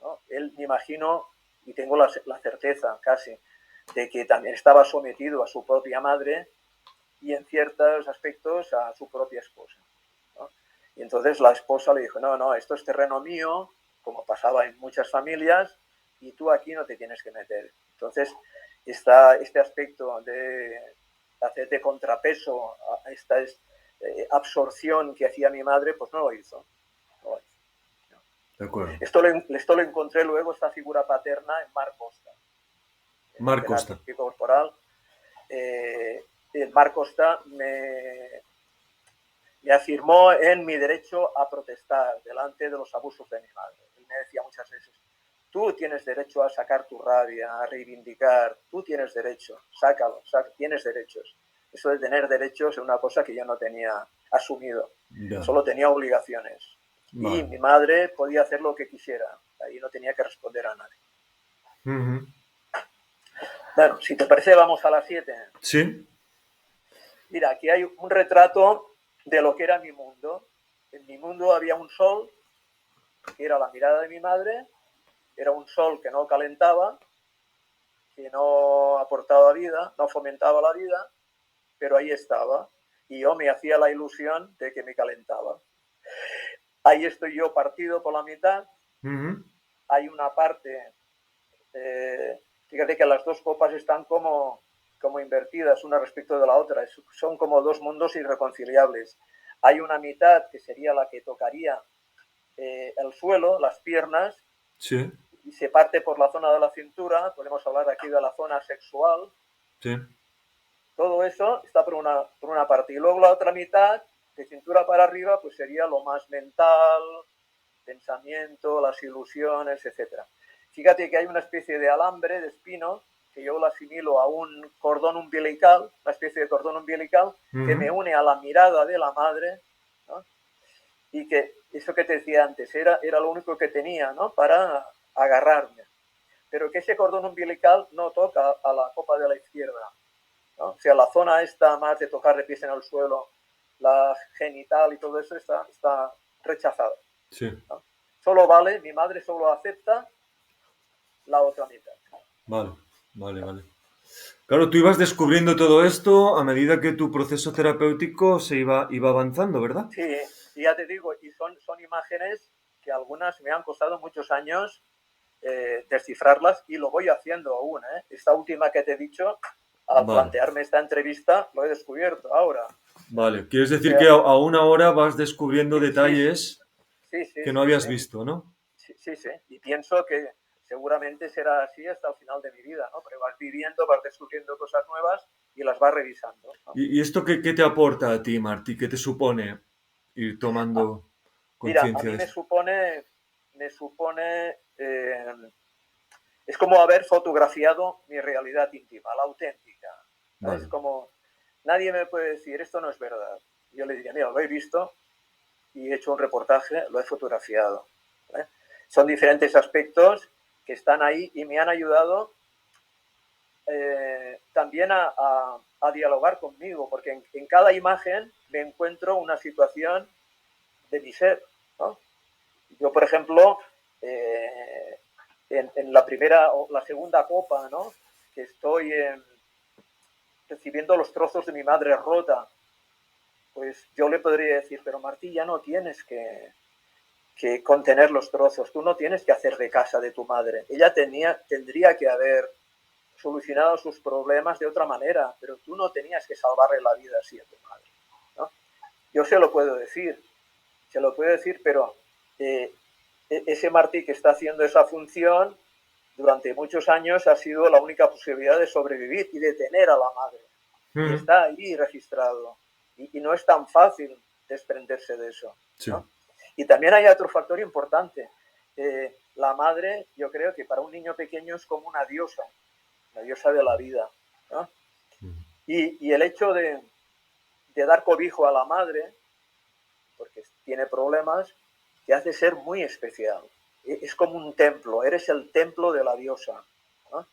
¿no? Él, me imagino, y tengo la certeza casi, de que también estaba sometido a su propia madre y en ciertos aspectos a su propia esposa, ¿no? Y entonces la esposa le dijo, no, no, esto es terreno mío, como pasaba en muchas familias, y tú aquí no te tienes que meter. Entonces, este aspecto de hacer de contrapeso a esta absorción que hacía mi madre, pues no lo hizo. No lo hizo, ¿no? De acuerdo. Esto lo encontré luego, esta figura paterna, en Marc Costa, en Mar Costa. terapia corporal. Marc Costa me afirmó en mi derecho a protestar delante de los abusos de mi madre. Él me decía muchas veces, Tú tienes derecho a sacar tu rabia, a reivindicar, tú tienes derecho, sácalo, tienes derechos. Eso de tener derechos es una cosa que yo no tenía asumido, Ya. solo tenía obligaciones. Y Vale. mi madre podía hacer lo que quisiera, ahí no tenía que responder a nadie. Ujú. Bueno, si te parece, vamos a las 7. Sí. Mira, aquí hay un retrato de lo que era mi mundo. En mi mundo había un sol, que era la mirada de mi madre, era un sol que no calentaba, que no aportaba vida, no fomentaba la vida, pero ahí estaba. Y yo me hacía la ilusión de que me calentaba. Ahí estoy yo partido por la mitad. Ujú. Hay una parte, fíjate que las dos copas están como invertidas una respecto de la otra. Son como dos mundos irreconciliables. Hay una mitad que sería la que tocaría el suelo, las piernas, Sí. y se parte por la zona de la cintura. Podemos hablar aquí de la zona sexual. Sí. Todo eso está por una parte. Y luego la otra mitad, de cintura para arriba, pues sería lo más mental, pensamiento, las ilusiones, etcétera. Fíjate que hay una especie de alambre, de espino, que yo lo asimilo a un cordón umbilical, una especie de cordón umbilical, que Ujú. me une a la mirada de la madre, ¿no? Y que eso que te decía antes era lo único que tenía, ¿no? Para agarrarme. Pero que ese cordón umbilical no toca a la copa de la izquierda, ¿no? O sea, la zona esta más de tocar de pies en el suelo, la genital y todo eso está rechazado, Sí. ¿no? Solo vale, mi madre solo acepta la otra mitad. Vale. Vale, vale. Claro, tú ibas descubriendo todo esto a medida que tu proceso terapéutico iba avanzando, ¿verdad? Sí, y ya te digo, y son imágenes que algunas me han costado muchos años descifrarlas y lo voy haciendo aún. Esta última que te he dicho, al Vale. plantearme esta entrevista, lo he descubierto ahora. Vale. Quieres O decir sea, que aún ahora vas descubriendo sí, detalles sí, sí, que no sí, habías sí, visto, ¿no? sí, sí, sí. Y pienso que seguramente será así hasta el final de mi vida, ¿no? Porque vas viviendo, vas descubriendo cosas nuevas y las vas revisando, ¿no? ¿Y esto qué te aporta a ti, Martí? ¿Qué te supone ir Ah, tomando mira, a conciencia mí de me esto? supone, es como haber fotografiado mi realidad íntima, la auténtica. Es Vale. como, nadie me puede decir, esto no es verdad. Yo le diría, mira, lo he visto y he hecho un reportaje, lo he fotografiado. ¿Vale? Son diferentes aspectos que están ahí y me han ayudado también a dialogar conmigo, porque en cada imagen me encuentro una situación de mi ser, ¿no? Yo, por ejemplo, en la primera o la segunda copa, ¿no? Que estoy recibiendo los trozos de mi madre rota, pues yo le podría decir, pero Martí, ya no tienes que contener los trozos, tú no tienes que hacer de casa de tu madre. Ella tendría que haber solucionado sus problemas de otra manera, pero tú no tenías que salvarle la vida así a tu madre, ¿no? Yo se lo puedo decir, pero eh, ese Martí que está haciendo esa función durante muchos años ha sido la única posibilidad de sobrevivir y de tener a la madre. Y Ujú. está ahí registrado. Y no es tan fácil desprenderse de eso, Sí. ¿no? Y también hay otro factor importante. La madre, yo creo que para un niño pequeño es como una diosa, la diosa de la vida, ¿no? Ujú. Y el hecho de dar cobijo a la madre, porque tiene problemas, te hace ser muy especial. Es como un templo, eres el templo de la diosa, ¿no?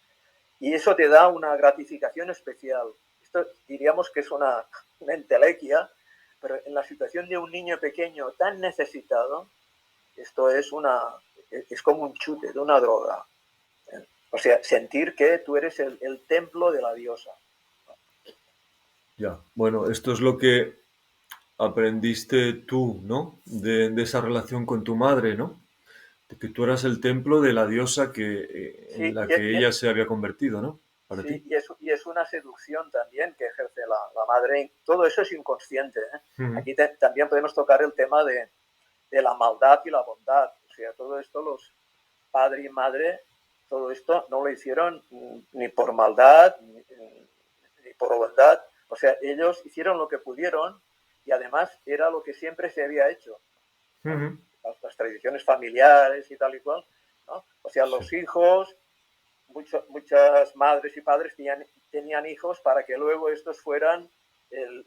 Y eso te da una gratificación especial. Esto diríamos que es una entelequia, pero en la situación de un niño pequeño tan necesitado, esto es como un chute de una droga. O sea, sentir que tú eres el templo de la diosa. Ya. Bueno, esto es lo que aprendiste tú, ¿no? De esa relación con tu madre, ¿no? De que tú eras el templo de la diosa en Sí, la que ella se había convertido, ¿no? Para sí, ti. y es una seducción también que ejerce la madre. Todo eso es inconsciente, ¿eh? Ujú. Aquí también podemos tocar el tema de la maldad y la bondad. O sea, todo esto los padre y madre, todo esto no lo hicieron ni por maldad ni por bondad. O sea, ellos hicieron lo que pudieron y además era lo que siempre se había hecho, ¿no? Ujú. Las tradiciones familiares y tal y cual, ¿no? O sea, nacían sí. los hijos, muchas madres y padres tenían hijos para que luego estos fueran el,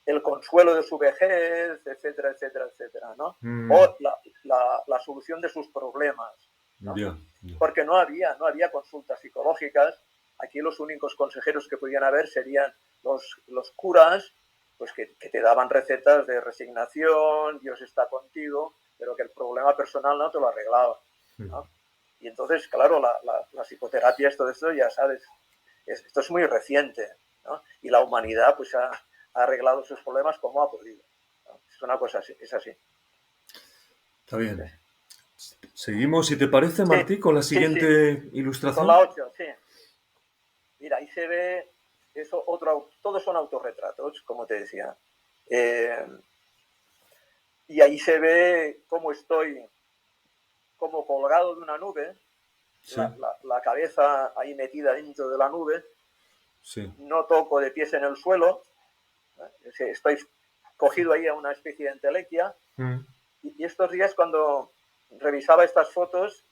el consuelo de su vejez, etcétera, etcétera, etcétera, ¿no? Mm, O la solución de sus problemas, ¿no? ya, ya. Porque no había consultas psicológicas. Aquí los únicos consejeros que podían haber serían los curas, pues que te daban recetas de resignación, Dios está contigo, pero que el problema personal no te lo arreglaba, Mm. ¿no? Y entonces, claro, la psicoterapia, todo esto, ya sabes, esto es muy reciente, ¿no? Y la humanidad pues ha arreglado sus problemas como ha podido, ¿no? Es una cosa así, es así. Está bien. Seguimos, si te parece, Sí, Martí, con la sí, sí, siguiente con la ilustración. 8, sí. Mira, ahí se ve eso, todos son autorretratos, como te decía. Eh, y ahí se ve cómo estoy como colgado de una nube, Sí, la cabeza ahí metida dentro de la nube, sí. no toco de pies en el suelo, ¿eh? Estoy cogido ahí a una especie de entelequia. Mm, Y estos días cuando revisaba estas fotos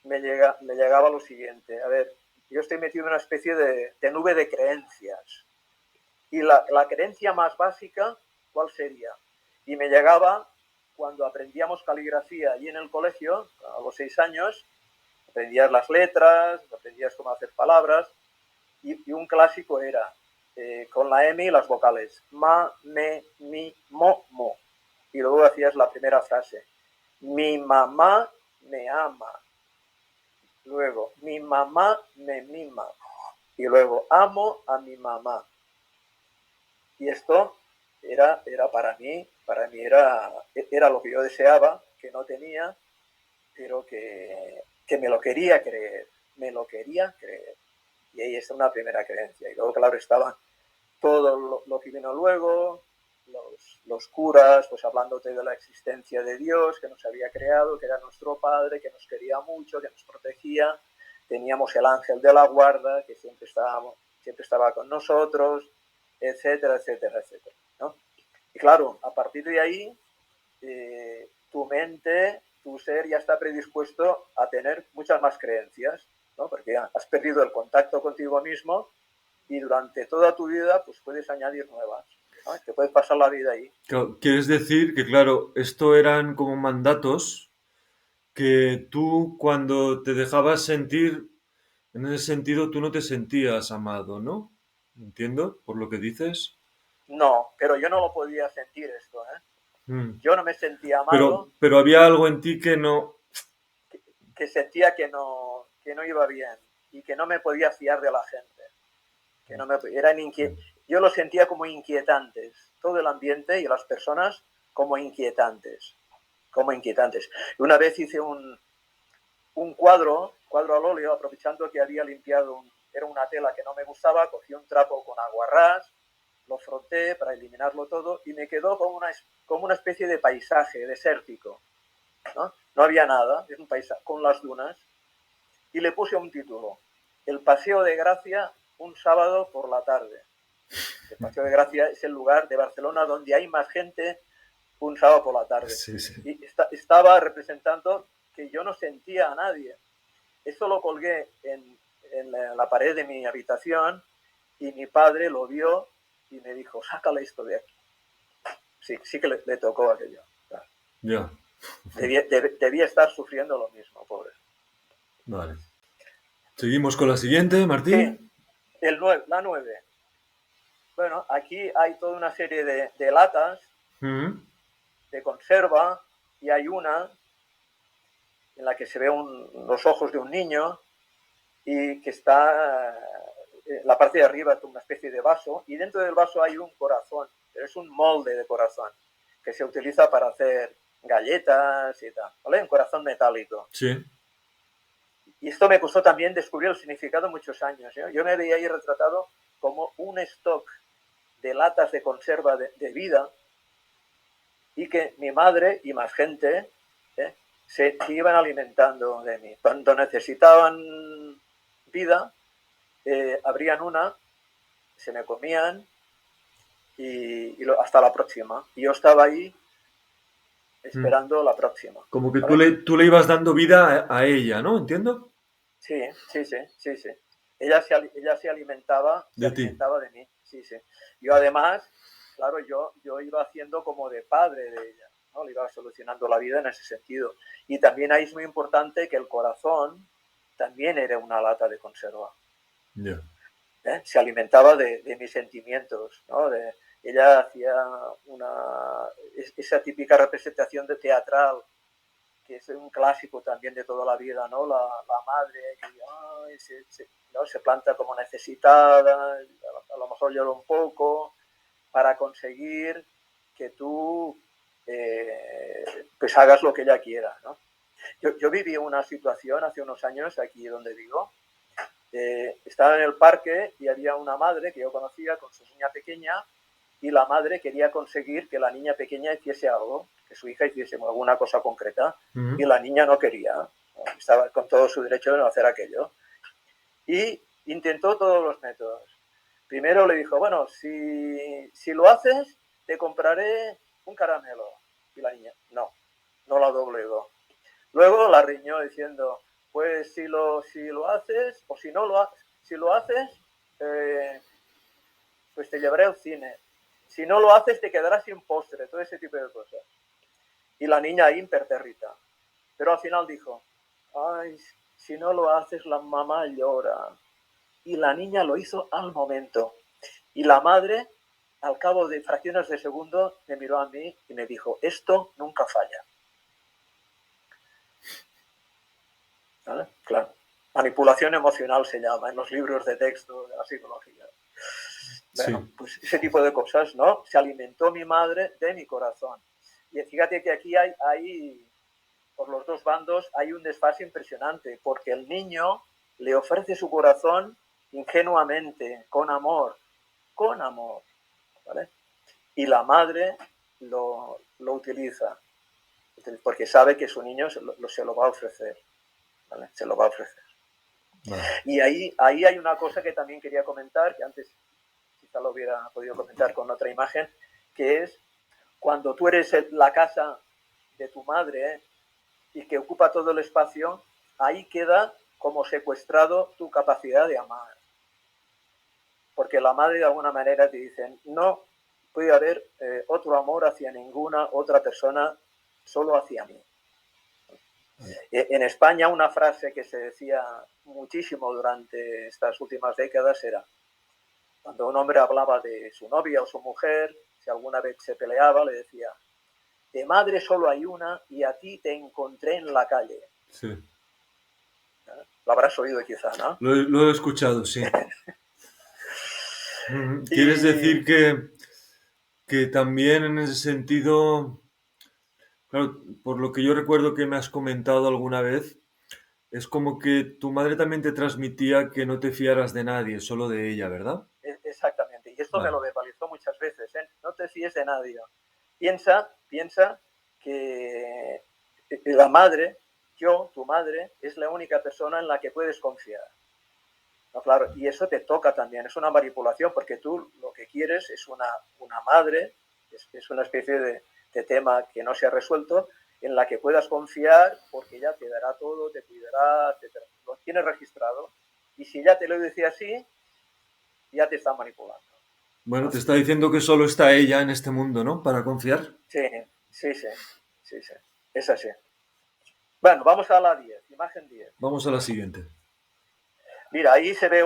me llegaba lo siguiente. A ver, yo estoy metido en una especie de nube de creencias. Y la creencia más básica, ¿cuál sería? Y me llegaba cuando aprendíamos caligrafía allí en el colegio, a los 6 años, aprendías las letras, aprendías cómo hacer palabras, y un clásico era con la M y las vocales, ma, me, mi, mo. Y luego hacías la primera frase, mi mamá me ama, luego mi mamá me mima, y luego amo a mi mamá. Y esto era para mí era lo que yo deseaba, que no tenía, pero que me lo quería creer, me lo quería creer. Y ahí está una primera creencia. Y luego, claro, estaba todo lo que vino luego, los curas, pues hablándote de la existencia de Dios, que nos había creado, que era nuestro Padre, que nos quería mucho, que nos protegía. Teníamos el ángel de la guarda, que siempre estaba con nosotros, etcétera, etcétera, etcétera, ¿no? Y claro, a partir de ahí, tu mente, tu ser ya está predispuesto a tener muchas más creencias, ¿no? Porque ya has perdido el contacto contigo mismo y durante toda tu vida pues puedes añadir nuevas, ¿no? Te puedes pasar la vida ahí. Claro, quieres decir que, claro, esto eran como mandatos que tú cuando te dejabas sentir, en ese sentido, tú no te sentías amado, ¿no? ¿Entiendo? Por lo que dices. No, pero yo no lo podía sentir esto, ¿eh? Mm. Yo no me sentía Pero, amado, pero había algo en ti que no. que sentía que no iba bien y que no me podía fiar de la gente. Que no me, eran yo lo sentía como inquietantes, todo el ambiente y las personas como inquietantes, como inquietantes. Y una vez hice un cuadro al óleo, aprovechando que había limpiado, era una tela que no me gustaba, cogí un trapo con aguarrás, lo froté para eliminarlo todo y me quedó como una especie de paisaje desértico, ¿no? No había nada, es un paisaje con las dunas, y le puse un título, El Paseo de Gracia, un sábado por la tarde. El Paseo de Gracia es el lugar de Barcelona donde hay más gente un sábado por la tarde. Sí, sí. Y estaba representando que yo no sentía a nadie. Eso lo colgué en la pared de mi habitación y mi padre lo vio y me dijo, sácale esto de aquí. Sí, sí que le tocó aquello. Claro. Ya. Debía estar sufriendo lo mismo, pobre. Vale. Seguimos con la siguiente, Sí, Martín. la 9. Bueno, aquí hay toda una serie de latas Mm, de conserva y hay una en la que se ve los ojos de un niño y que está la parte de arriba es una especie de vaso y dentro del vaso hay un corazón, pero es un molde de corazón que se utiliza para hacer galletas y tal, ¿vale? Un corazón metálico. sí. Y esto me costó también descubrir el significado muchos años, ¿eh? Yo me veía ahí retratado como un stock de latas de conserva de vida y que mi madre y más gente se iban alimentando de mí. Cuando necesitaban vida, abrían una, se me comían hasta la próxima. Y yo estaba ahí esperando la próxima. Como que ¿Vale? tú le ibas dando vida a ella, ¿no? ¿Entiendo? Sí, sí, sí, sí, sí. Ella se De ti. alimentaba de mí, sí, sí. Yo además, claro, yo iba haciendo como de padre de ella, ¿no? Le iba solucionando la vida en ese sentido. Y también ahí es muy importante que el corazón también era una lata de conserva. Ya. Se alimentaba de mis sentimientos, ¿no? Ella hacía esa típica representación de teatral que es un clásico también de toda la vida, ¿no? La madre que ay, ¿no? Se planta como necesitada, a lo mejor llora un poco, para conseguir que tú pues hagas lo que ella quiera, ¿no? Yo viví una situación hace unos años aquí donde vivo. Estaba en el parque y había una madre que yo conocía con su niña pequeña y la madre quería conseguir que la niña pequeña hiciese algo, que su hija hiciese alguna cosa concreta y Ujú. la niña no quería, estaba con todo su derecho de no hacer aquello. Y intentó todos los métodos. Primero le dijo, bueno, si lo haces, te compraré un caramelo. Y la niña, no la doblegó. Luego la riñó diciendo, pues si lo haces, o si lo haces, eh, pues te llevaré al cine. Si no lo haces, te quedarás sin postre, todo ese tipo de cosas. Y la niña ahí impertérrita. Pero al final dijo, ay, si no lo haces, la mamá llora. Y la niña lo hizo al momento. Y la madre, al cabo de fracciones de segundo, me miró a mí y me dijo, esto nunca falla. ¿Vale? Claro. Manipulación emocional se llama en los libros de texto de la psicología. Bueno, Sí. pues ese tipo de cosas, ¿no? Se alimentó mi madre de mi corazón. Y fíjate que aquí hay por los dos bandos, hay un desfase impresionante, porque el niño le ofrece su corazón ingenuamente, con amor, ¿vale? Y la madre lo utiliza, porque sabe que su niño se lo va a ofrecer, ¿vale? Se lo va a ofrecer. Vale. Y ahí hay una cosa que también quería comentar, que antes quizá lo hubiera podido comentar con otra imagen, que es cuando tú eres la casa de tu madre, y que ocupa todo el espacio, ahí queda como secuestrado tu capacidad de amar. Porque la madre de alguna manera te dice, no puede haber otro amor hacia ninguna otra persona, solo hacia mí. En España una frase que se decía muchísimo durante estas últimas décadas era, cuando un hombre hablaba de su novia o su mujer, si alguna vez se peleaba, le decía, de madre solo hay una y a ti te encontré en la calle. Sí. Lo habrás oído quizá, ¿no? Lo he escuchado, sí. ¿Quieres Y decir que también en ese sentido, claro, por lo que yo recuerdo que me has comentado alguna vez, es como que tu madre también te transmitía que no te fiaras de nadie, solo de ella, ¿verdad? exactamente, y esto me Vale. lo verbalizó muchas veces, ¿eh? No te fíes de nadie. Piensa que la madre, tu madre, es la única persona en la que puedes confiar. No, claro, y eso te toca también, es una manipulación, porque tú lo que quieres es una madre, es una especie de tema que no se ha resuelto, en la que puedas confiar, porque ella te dará todo, te cuidará, lo tienes registrado. Y si ya te lo dice así, ya te está manipulando. Bueno, ¿No? te está diciendo que solo está ella en este mundo, ¿no? Para confiar. Sí, sí, sí, sí, sí, es así. Bueno, vamos a la 10, imagen 10. Vamos a la siguiente. Mira, ahí se ve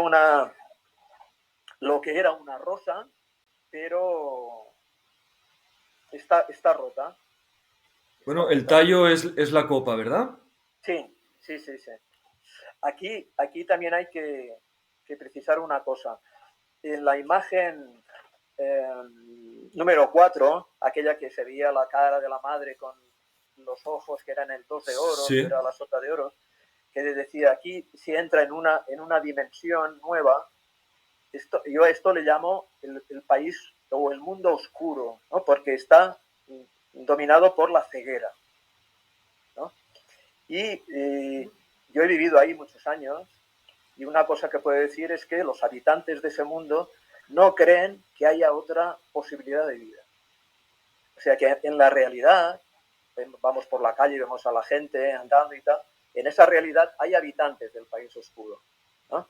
lo que era una rosa, pero está rota. Está Bueno, el rota. tallo es la copa, ¿verdad? Sí, sí, sí, sí. Aquí también hay que precisar una cosa. En la imagen eh, número 4, aquella que se veía la cara de la madre con los ojos que eran el 2 de oros, que Sí. era la sota de oros, que decía, aquí si entra en una dimensión nueva, yo a esto le llamo el país o el mundo oscuro, ¿no? Porque está dominado por la ceguera, ¿no? Y yo he vivido ahí muchos años y una cosa que puedo decir es que los habitantes de ese mundo no creen que haya otra posibilidad de vida. O sea que en la realidad vamos por la calle y vemos a la gente andando y tal. En esa realidad hay habitantes del país oscuro, ¿no?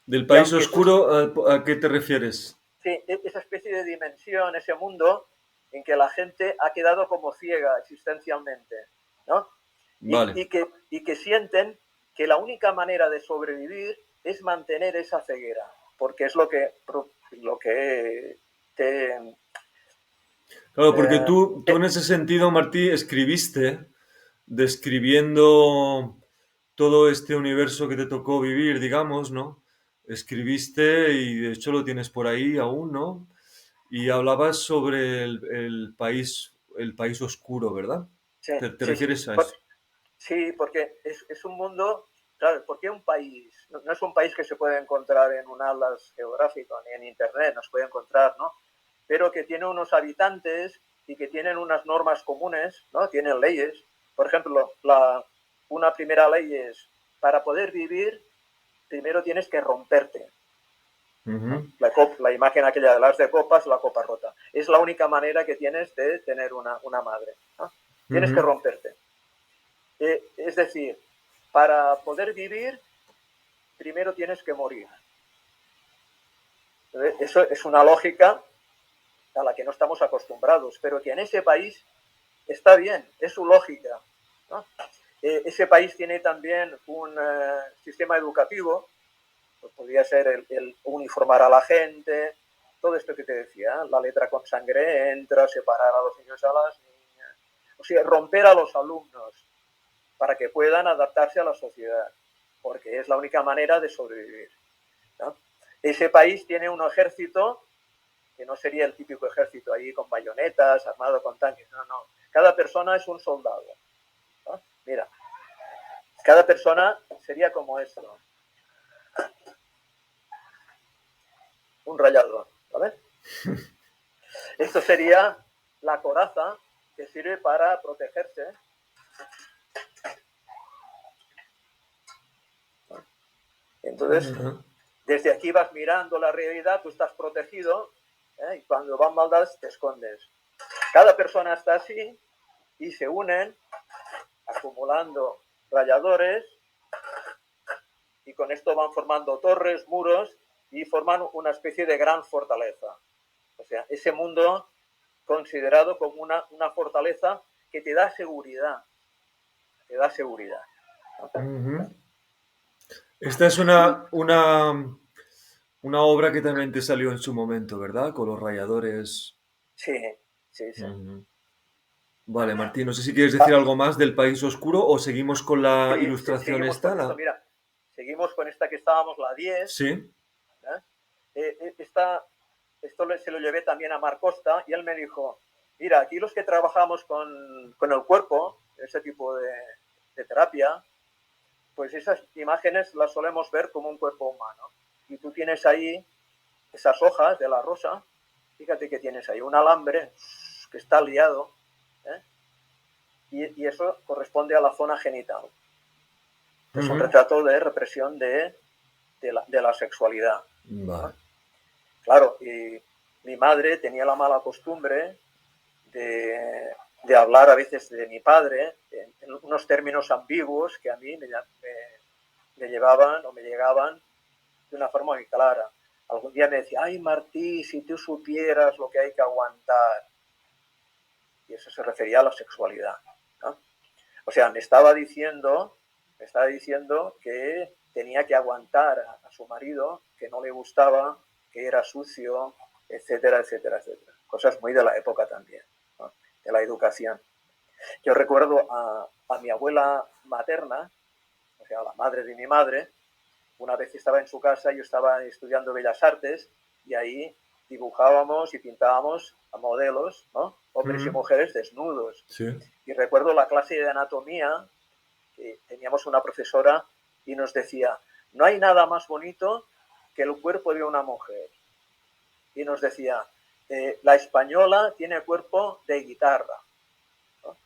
¿Del Y país aunque tú, oscuro a qué te refieres? sí, esa especie de dimensión, ese mundo en que la gente ha quedado como ciega existencialmente, ¿no? Vale. Y que sienten que la única manera de sobrevivir es mantener esa ceguera, porque es lo que te... Claro, porque Eh, tú en ese sentido, Martí, escribiste describiendo todo este universo que te tocó vivir, digamos, ¿no? Escribiste y de hecho lo tienes por ahí aún, ¿no? Y hablabas sobre el país oscuro, ¿verdad? sí, ¿Te sí, sí, refieres a eso? sí, porque es un mundo, claro, porque un país, no es un país que se puede encontrar en un atlas geográfico ni en internet, no se puede encontrar, ¿no? Pero que tiene unos habitantes y que tienen unas normas comunes, ¿no? Tienen leyes. Por ejemplo, una primera ley es, para poder vivir, primero tienes que romperte, ¿no? Ujú, La imagen aquella de las de copas, la copa rota. Es la única manera que tienes de tener una madre, ¿no? Tienes que ujú, romperte. Es decir, para poder vivir, primero tienes que morir. Eso es una lógica a la que no estamos acostumbrados, pero que en ese país está bien, es su lógica, ¿no? Ese país tiene también un sistema educativo, pues podría ser el uniformar a la gente, todo esto que te decía, la letra con sangre entra, separar a los niños a las niñas, o sea, romper a los alumnos para que puedan adaptarse a la sociedad, porque es la única manera de sobrevivir, ¿no? Ese país tiene un ejército que no sería el típico ejército ahí con bayonetas, armado con tanques, no, no. Cada persona es un soldado, ¿no? Mira, cada persona sería como esto, un rayador, ¿vale? Esto sería la coraza que sirve para protegerse. Entonces, ujú. desde aquí vas mirando la realidad, tú estás protegido, y cuando van maldades te escondes. Cada persona está así y se unen acumulando rayadores y con esto van formando torres, muros y forman una especie de gran fortaleza. O sea, ese mundo considerado como una fortaleza que te da seguridad, te da seguridad. Ujú. Esta es Y una obra que también te salió en su momento, ¿verdad? Con los rayadores. sí, sí, sí. Ujú. Vale, Martín, no sé si quieres decir Ah, algo más del país oscuro o seguimos con la sí, ilustración seguimos esta. con esto. Mira, seguimos con esta que estábamos, la 10. Sí. ¿Eh? Esto se lo llevé también a Marc Costa y él me dijo, mira, aquí los que trabajamos con el cuerpo, ese tipo de terapia, pues esas imágenes las solemos ver como un cuerpo humano. Y tú tienes ahí esas hojas de la rosa, fíjate que tienes ahí un alambre que está liado, ¿eh? Y eso corresponde a la zona genital. Es un Ujú. retrato de represión de la sexualidad, Vale. ¿no? Claro, y mi madre tenía la mala costumbre de hablar a veces de mi padre en unos términos ambiguos que a mí me llevaban o me llegaban de una forma muy clara. Algún día me decía, ay Martí, si tú supieras lo que hay que aguantar. Y eso se refería a la sexualidad, ¿no? O sea, me estaba diciendo que tenía que aguantar a su marido, que no le gustaba, que era sucio, etcétera, etcétera, etcétera. Cosas muy de la época también, ¿no? De la educación. Yo recuerdo a mi abuela materna, o sea, la madre de mi madre, una vez estaba en su casa, yo estaba estudiando Bellas Artes y ahí dibujábamos y pintábamos a modelos, ¿no? Hombres y Ujú. mujeres desnudos. Sí. Y recuerdo la clase de anatomía, que teníamos una profesora y nos decía, no hay nada más bonito que el cuerpo de una mujer. Y nos decía, la española tiene cuerpo de guitarra, ¿no?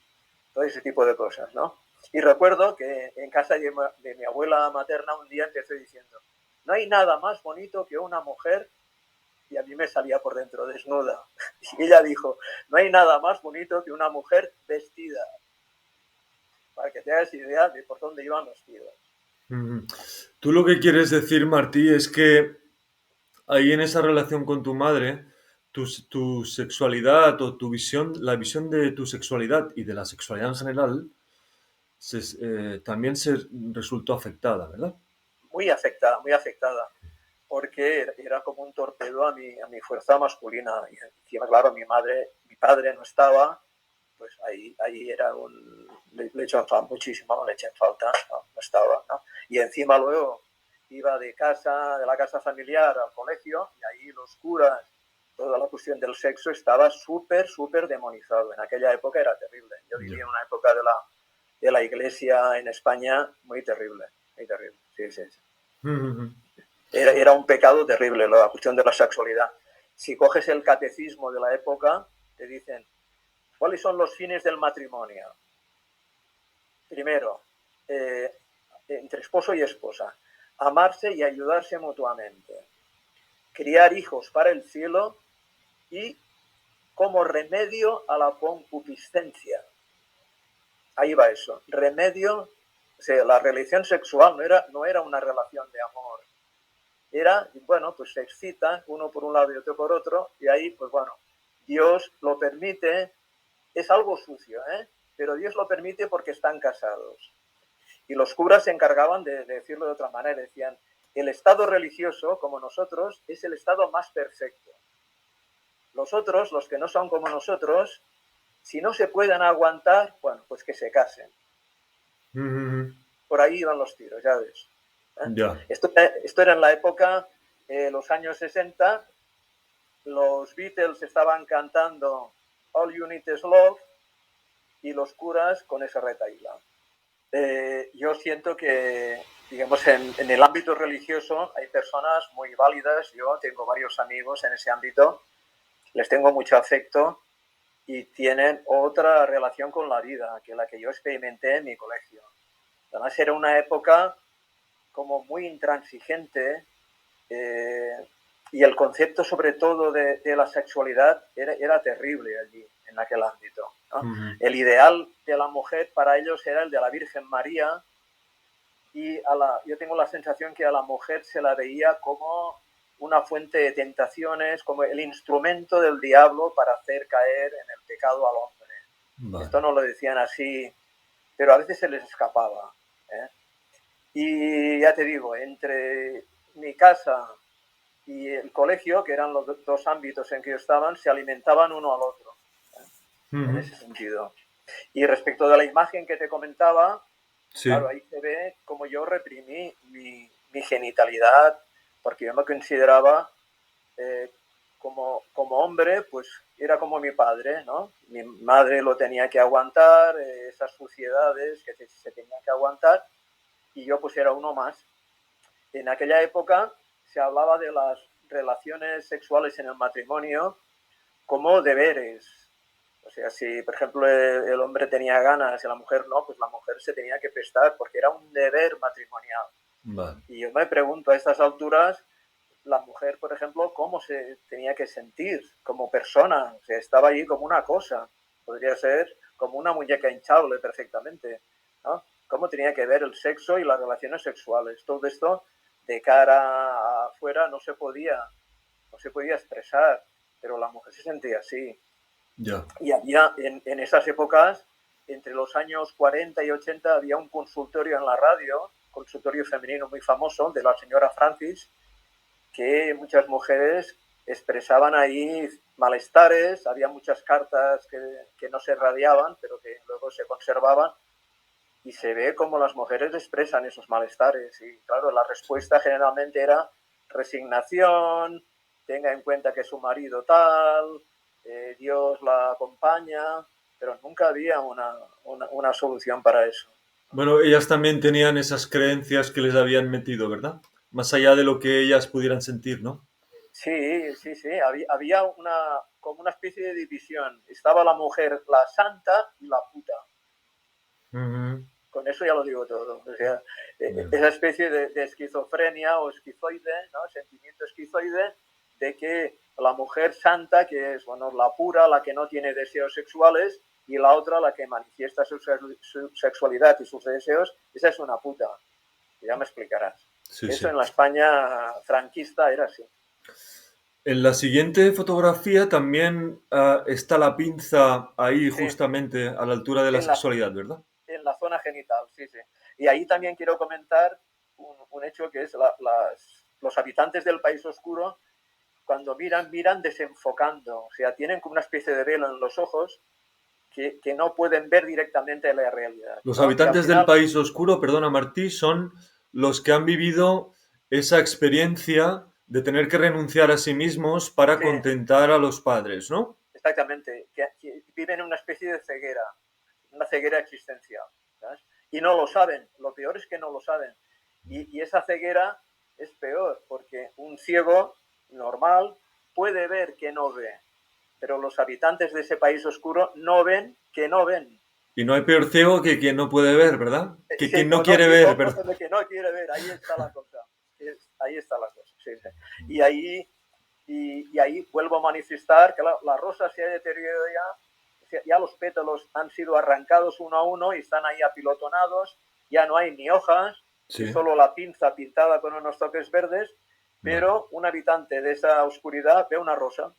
Todo ese tipo de cosas, ¿no? Y recuerdo que en casa de mi abuela materna un día empecé diciendo, no hay nada más bonito que una mujer, y a mí me salía por dentro desnuda. Y ella dijo, no hay nada más bonito que una mujer vestida. para que te hagas idea de por dónde iban los tiros. Ujú. Tú lo que quieres decir, Martí, es que ahí en esa relación con tu madre, tu sexualidad o tu visión, la visión de tu sexualidad y de la sexualidad en general, también se resultó afectada, ¿verdad? Muy afectada, porque era como un torpedo a mi fuerza masculina. Y encima, claro, mi padre no estaba, pues ahí era le echo en falta muchísimo, le eché en falta, no estaba, ¿no? Y encima luego iba de la casa familiar al colegio, y ahí los curas, toda la cuestión del sexo estaba súper demonizado. En aquella época era terrible. Yo viví Ya. en una época de la iglesia en España muy terrible, sí, sí, sí. Ujú. Era un pecado terrible la cuestión de la sexualidad. Si coges el catecismo de la época, te dicen, ¿cuáles son los fines del matrimonio? Primero, entre esposo y esposa, amarse y ayudarse mutuamente, criar hijos para el cielo y como remedio a la concupiscencia. Ahí va eso, remedio, o sea, la relación sexual no era una relación de amor, era, bueno, pues se excita uno por un lado y otro por otro, y ahí, pues bueno, Dios lo permite, es algo sucio, ¿eh? Pero Dios lo permite porque están casados. Y los curas se encargaban de decirlo de otra manera, decían, el estado religioso, como nosotros, es el estado más perfecto. Los otros, los que no son como nosotros, si no se pueden aguantar, bueno, pues que se casen. Ujú. Por ahí iban los tiros, ya ves. ¿Eh? Ya. Esto era en la época, los años 60, los Beatles estaban cantando All You Need Is Love y los curas con esa retahíla. Yo siento que, digamos, en el ámbito religioso hay personas muy válidas. Yo tengo varios amigos en ese ámbito, les tengo mucho afecto y tienen otra relación con la vida que la que yo experimenté en mi colegio. Además, era una época como muy intransigente, eh, y el concepto sobre todo de la sexualidad era terrible allí, en aquel ámbito, ¿no? Ujú. El ideal de la mujer para ellos era el de la Virgen María, y yo tengo la sensación que a la mujer se la veía como una fuente de tentaciones, como el instrumento del diablo para hacer caer en el pecado al hombre. Vale. Esto no lo decían así, pero a veces se les escapaba, ¿eh? Y ya te digo, entre mi casa y el colegio, que eran los dos ámbitos en que yo estaban, se alimentaban uno al otro, en Ujú. ese sentido. Y respecto de la imagen que te comentaba, claro, Sí. ahí se ve como yo reprimí mi genitalidad, porque yo me consideraba, eh, como hombre, pues era como mi padre, ¿no? Mi madre lo tenía que aguantar, esas suciedades que se tenían que aguantar, y yo pues era uno más. En aquella época se hablaba de las relaciones sexuales en el matrimonio como deberes. O sea, si por ejemplo el hombre tenía ganas y la mujer no, pues la mujer se tenía que prestar porque era un deber matrimonial. Vale. Y yo me pregunto a estas alturas, la mujer, por ejemplo, cómo se tenía que sentir como persona. O sea, estaba ahí como una cosa. Podría ser como una muñeca hinchable perfectamente, ¿no? Cómo tenía que ver el sexo y las relaciones sexuales. Todo esto de cara afuera no se podía expresar, pero la mujer se sentía así. Ya. Y había en esas épocas, entre los años 40 y 80, había un consultorio en la radio, consultorio femenino muy famoso, de la señora Francis, que muchas mujeres expresaban ahí malestares, había muchas cartas que no se radiaban, pero que luego se conservaban, y se ve cómo las mujeres expresan esos malestares. Y claro, la respuesta generalmente era resignación, tenga en cuenta que su marido tal, Dios la acompaña, pero nunca había una solución para eso. Bueno, ellas también tenían esas creencias que les habían metido, ¿verdad? Más allá de lo que ellas pudieran sentir, ¿no? Sí, sí, sí, había como una especie de división. Estaba la mujer, la santa y la puta. Ujú. Con eso ya lo digo todo. O sea, Ya. esa especie de esquizofrenia o esquizoide, ¿no? Sentimiento esquizoide de que la mujer santa, que es, bueno, la pura, la que no tiene deseos sexuales, y la otra, la que manifiesta su sexualidad y sus deseos, esa es una puta. Ya me explicarás. Sí, Eso sí. en la España franquista era así. En la siguiente fotografía también está la pinza ahí Sí, justamente a la altura de la en la, sexualidad, ¿verdad? en la zona genital, sí, sí. Y ahí también quiero comentar un hecho que es los habitantes del País Oscuro, cuando miran desenfocando, o sea, tienen como una especie de velo en los ojos que no pueden ver directamente la realidad, Los ¿no? Y al habitantes del final, País Oscuro, perdona Martí, son los que han vivido esa experiencia de tener que renunciar a sí mismos para sí, contentar a los padres, ¿no? exactamente, que viven en una especie de ceguera, una ceguera existencial, ¿sabes? Y no lo saben, lo peor es que no lo saben. Y esa ceguera es peor, porque un ciego normal puede ver que no ve, pero los habitantes de ese país oscuro no ven que no ven. Y no hay peor ciego que quien no puede ver, ¿verdad? Que Sí, quien no quiere ver, ¿verdad? que no quiere ver, ahí está la cosa. Ahí está la cosa. Sí, sí. Y ahí y ahí vuelvo a manifestar que la rosa se ha deteriorado ya los pétalos han sido arrancados uno a uno y están ahí apilotonados, ya no hay ni hojas, Sí, es solo la pinza pintada con unos toques verdes, vale. pero un habitante de esa oscuridad ve una rosa,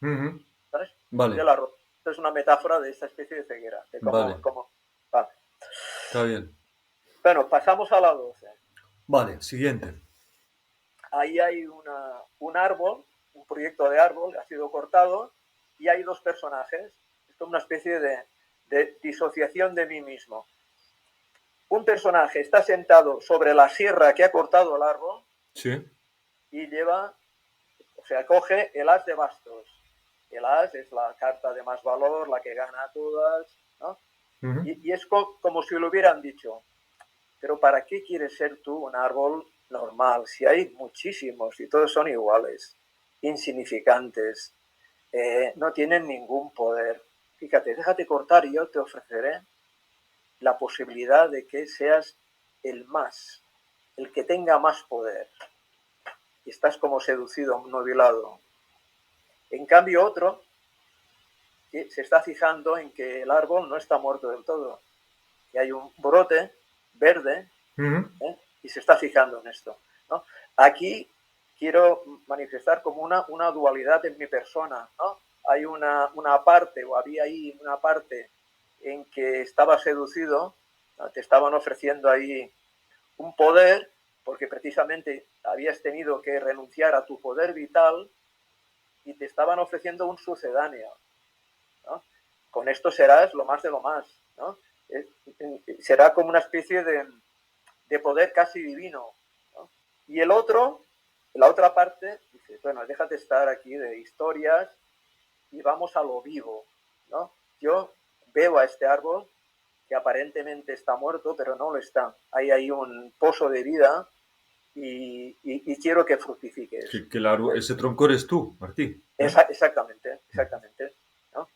Ujú. ¿sabes? Vale, De la rosa. Esto es una metáfora de esta especie de ceguera, de vale, cómo. Vale. está bien. Bueno, pasamos a la 12. Vale, siguiente. Ahí hay un árbol, un proyecto de árbol, ha sido cortado y hay dos personajes. Esto es una especie de disociación de mí mismo. Un personaje está sentado sobre la sierra que ha cortado el árbol Sí. y lleva, o sea, coge el as de bastos. El as es la carta de más valor, la que gana todas, ¿no? Ujú. Y es como si lo hubieran dicho, pero ¿para qué quieres ser tú un árbol normal? Si hay muchísimos y todos son iguales, insignificantes, no tienen ningún poder. Fíjate, déjate cortar y yo te ofreceré la posibilidad de que seas el más, el que tenga más poder. Y estás como seducido, obnubilado. En cambio, otro se está fijando en que el árbol no está muerto del todo. Y hay un brote verde, Ujú. y se está fijando en esto, ¿no? Aquí quiero manifestar como una dualidad en mi persona, ¿no? Hay una parte, o había ahí una parte en que estaba seducido, ¿no? Te estaban ofreciendo ahí un poder, porque precisamente habías tenido que renunciar a tu poder vital y te estaban ofreciendo un sucedáneo, ¿no? Con esto serás lo más de lo más, ¿no? Será como una especie de poder casi divino, ¿no? Y el otro, la otra parte, dice, bueno, déjate estar aquí de historias y vamos a lo vivo, ¿no? Yo veo a este árbol que aparentemente está muerto, pero no lo está. Hay ahí un pozo de vida y quiero que fructifiques. Ese tronco eres tú, Martí. ¿Eh? Exactamente, exactamente, ¿no?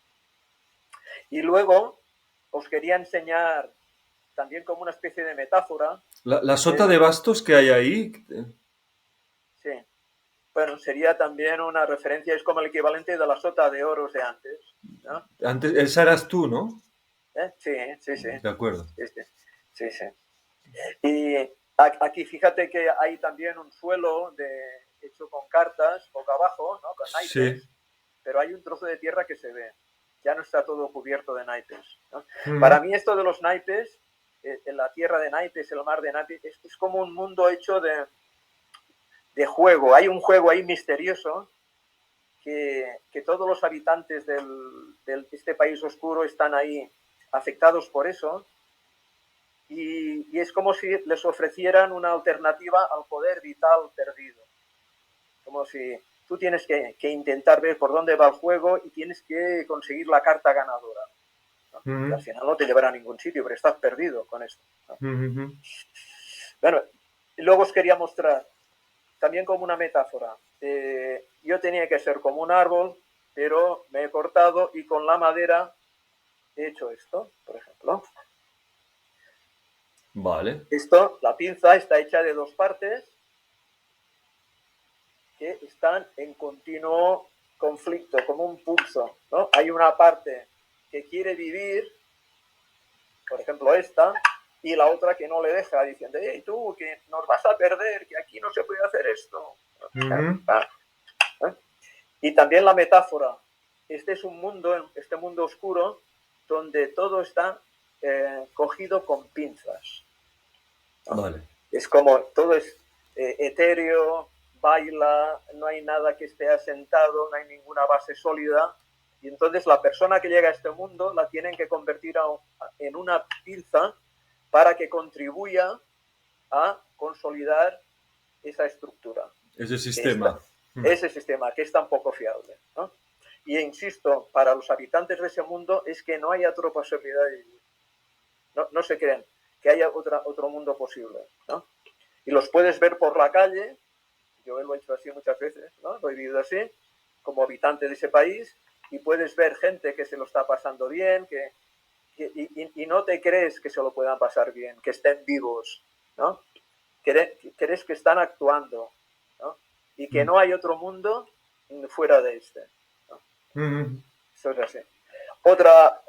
Y luego os quería enseñar también como una especie de metáfora. La sota de bastos que hay ahí, Sí, bueno, sería también una referencia, es como el equivalente de la sota de oros de antes, ¿no? antes, esa eras tú, ¿no? Sí, sí, sí, De acuerdo. sí, sí, sí, sí. Y aquí fíjate que hay también un suelo hecho con cartas, boca abajo, ¿no? Con Sí. naipes, pero hay un trozo de tierra que se ve, ya no está todo cubierto de naipes, ¿no? Para Ujú. mí esto de los naipes, en la tierra de naipes, el mar de naipes, es como un mundo hecho de juego, hay un juego ahí misterioso que todos los habitantes de este país oscuro están ahí afectados por eso y es como si les ofrecieran una alternativa al poder vital perdido. Como si tú tienes que intentar ver por dónde va el juego y tienes que conseguir la carta ganadora, ¿no? Que al Ujú. final no te llevará a ningún sitio, pero estás perdido con esto, ¿no? Ujú. Bueno, y luego os quería mostrar también como una metáfora. Yo tenía que ser como un árbol, pero me he cortado y con la madera he hecho esto, por ejemplo. Vale. Esto, la pinza está hecha de dos partes que están en continuo conflicto, como un pulso, ¿no? Hay una parte que quiere vivir, por ejemplo esta, y la otra que no le deja, diciendo, hey, tú, que nos vas a perder, que aquí no se puede hacer esto. Y también la metáfora. Este es un mundo, este mundo oscuro, donde todo está cogido con pinzas, ¿no? Vale. Es como todo es etéreo, baila, no hay nada que esté asentado, no hay ninguna base sólida. Y entonces la persona que llega a este mundo la tienen que convertir en una pinza para que contribuya a consolidar esa estructura. Ese sistema. Ese sistema que es tan poco fiable, ¿no? Y insisto, para los habitantes de ese mundo es que no hay otra posibilidad de vivir. No se creen que haya otro mundo posible, ¿no? Y los puedes ver por la calle, yo lo he hecho así muchas veces, ¿no? Lo he vivido así, como habitante de ese país, y puedes ver gente que se lo está pasando bien, y no te crees que se lo puedan pasar bien, que estén vivos, ¿no? Crees que están actuando, ¿no? Y que no hay otro mundo fuera de este, ¿no? Eso es así. Otra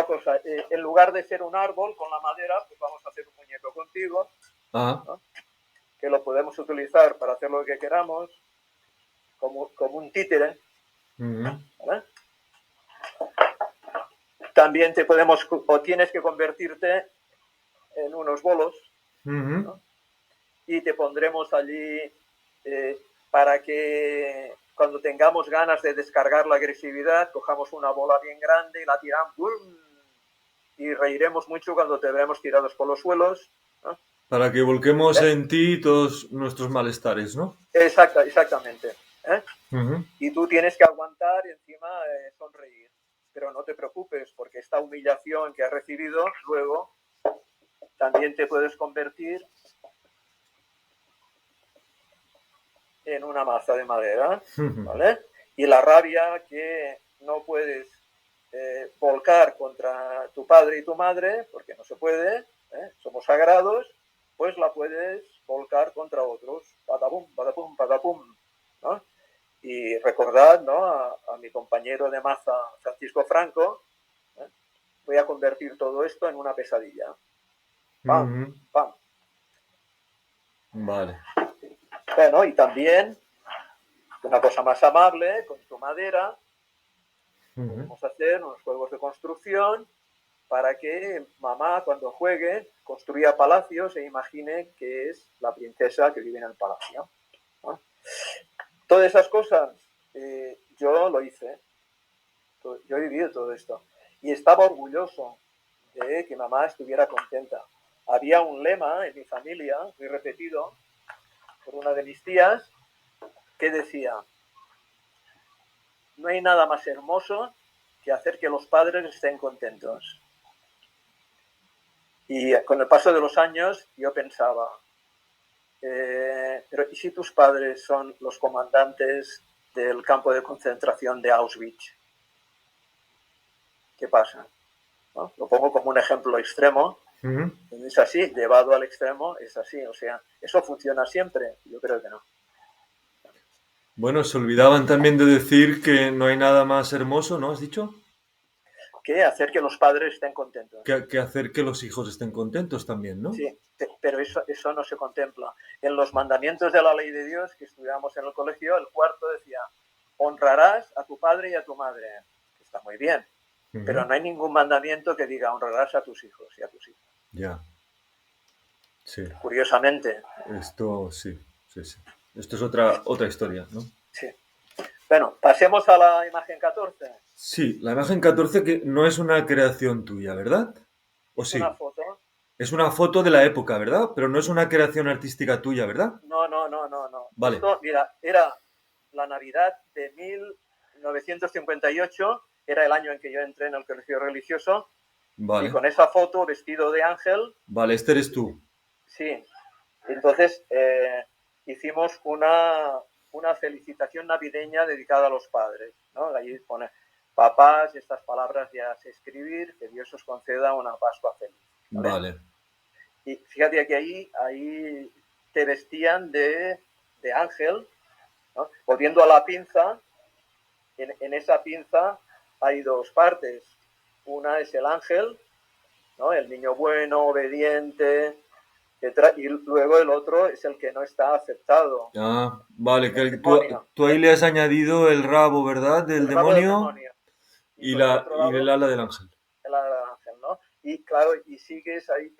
cosa, en lugar de ser un árbol con la madera, pues vamos a hacer un muñeco contigo, ¿no? Que lo podemos utilizar para hacer lo que queramos, como un títere, ¿vale? También tienes que convertirte en unos bolos, ¿no? Y te pondremos allí para que cuando tengamos ganas de descargar la agresividad, cojamos una bola bien grande y la tiramos, ¡bum! Y reiremos mucho cuando te veremos tirados por los suelos, ¿no? Para que volquemos en ti todos nuestros malestares, ¿no? Exactamente. Y tú tienes que aguantar y encima sonreír. Pero no te preocupes, porque esta humillación que has recibido, luego también te puedes convertir en una maza de madera, ¿vale? Y la rabia que no puedes volcar contra tu padre y tu madre, porque no se puede, somos sagrados, pues la puedes volcar contra otros. Patapum, patapum, patapum, ¿no? Y recordad, ¿no? a mi compañero de maza, Francisco Franco, voy a convertir todo esto en una pesadilla. ¡Pam! ¡Pam! Vale. Bueno, y también una cosa más amable, con tu madera, podemos hacer unos juegos de construcción para que mamá, cuando juegue, construya palacios e imagine que es la princesa que vive en el palacio, ¿no? Todas esas cosas yo lo hice, yo he vivido todo esto y estaba orgulloso de que mamá estuviera contenta. Había un lema en mi familia, muy repetido, por una de mis tías, que decía, no hay nada más hermoso que hacer que los padres estén contentos. Y con el paso de los años yo pensaba, pero ¿y si tus padres son los comandantes del campo de concentración de Auschwitz? ¿Qué pasa? ¿No? Lo pongo como un ejemplo extremo. Es así, llevado al extremo es así. O sea, ¿eso funciona siempre? Yo creo que no. Bueno, se olvidaban también de decir que no hay nada más hermoso, ¿no? ¿Has dicho? Que hacer que los padres estén contentos. Que hacer que los hijos estén contentos también, ¿no? Sí, pero eso no se contempla. En los mandamientos de la ley de Dios que estudiamos en el colegio, el cuarto decía, honrarás a tu padre y a tu madre. Está muy bien, pero no hay ningún mandamiento que diga honrarás a tus hijos y a tus hijas. Ya. Sí. Curiosamente. Esto sí, sí, sí. Esto es otra historia, ¿no? Sí. Bueno, pasemos a la imagen 14. Sí, la imagen 14 que no es una creación tuya, ¿verdad? ¿O Es sí? una foto. Es una foto de la época, ¿verdad? Pero no es una creación artística tuya, ¿verdad? No. Vale. Esto, mira, era la Navidad de 1958, era el año en que yo entré en el colegio religioso, Vale. y con esa foto, vestido de ángel. Vale, este eres tú. Sí. Entonces, hicimos una felicitación navideña dedicada a los padres, ¿no? Ahí pone, papás, estas palabras ya sé escribir, que Dios os conceda una Pascua feliz. Vale. Y fíjate que ahí te vestían de ángel, ¿no? Volviendo a la pinza, en esa pinza hay dos partes. Una es el ángel, ¿no? El niño bueno, obediente, y luego el otro es el que no está aceptado, Ah, vale, el que demonio, tú ahí le has añadido el rabo, ¿verdad? Del el rabo del demonio demonio. Y y, por el otro y el lado, ala del ángel. el ángel, ¿no? Y claro, y sigues ahí Mm,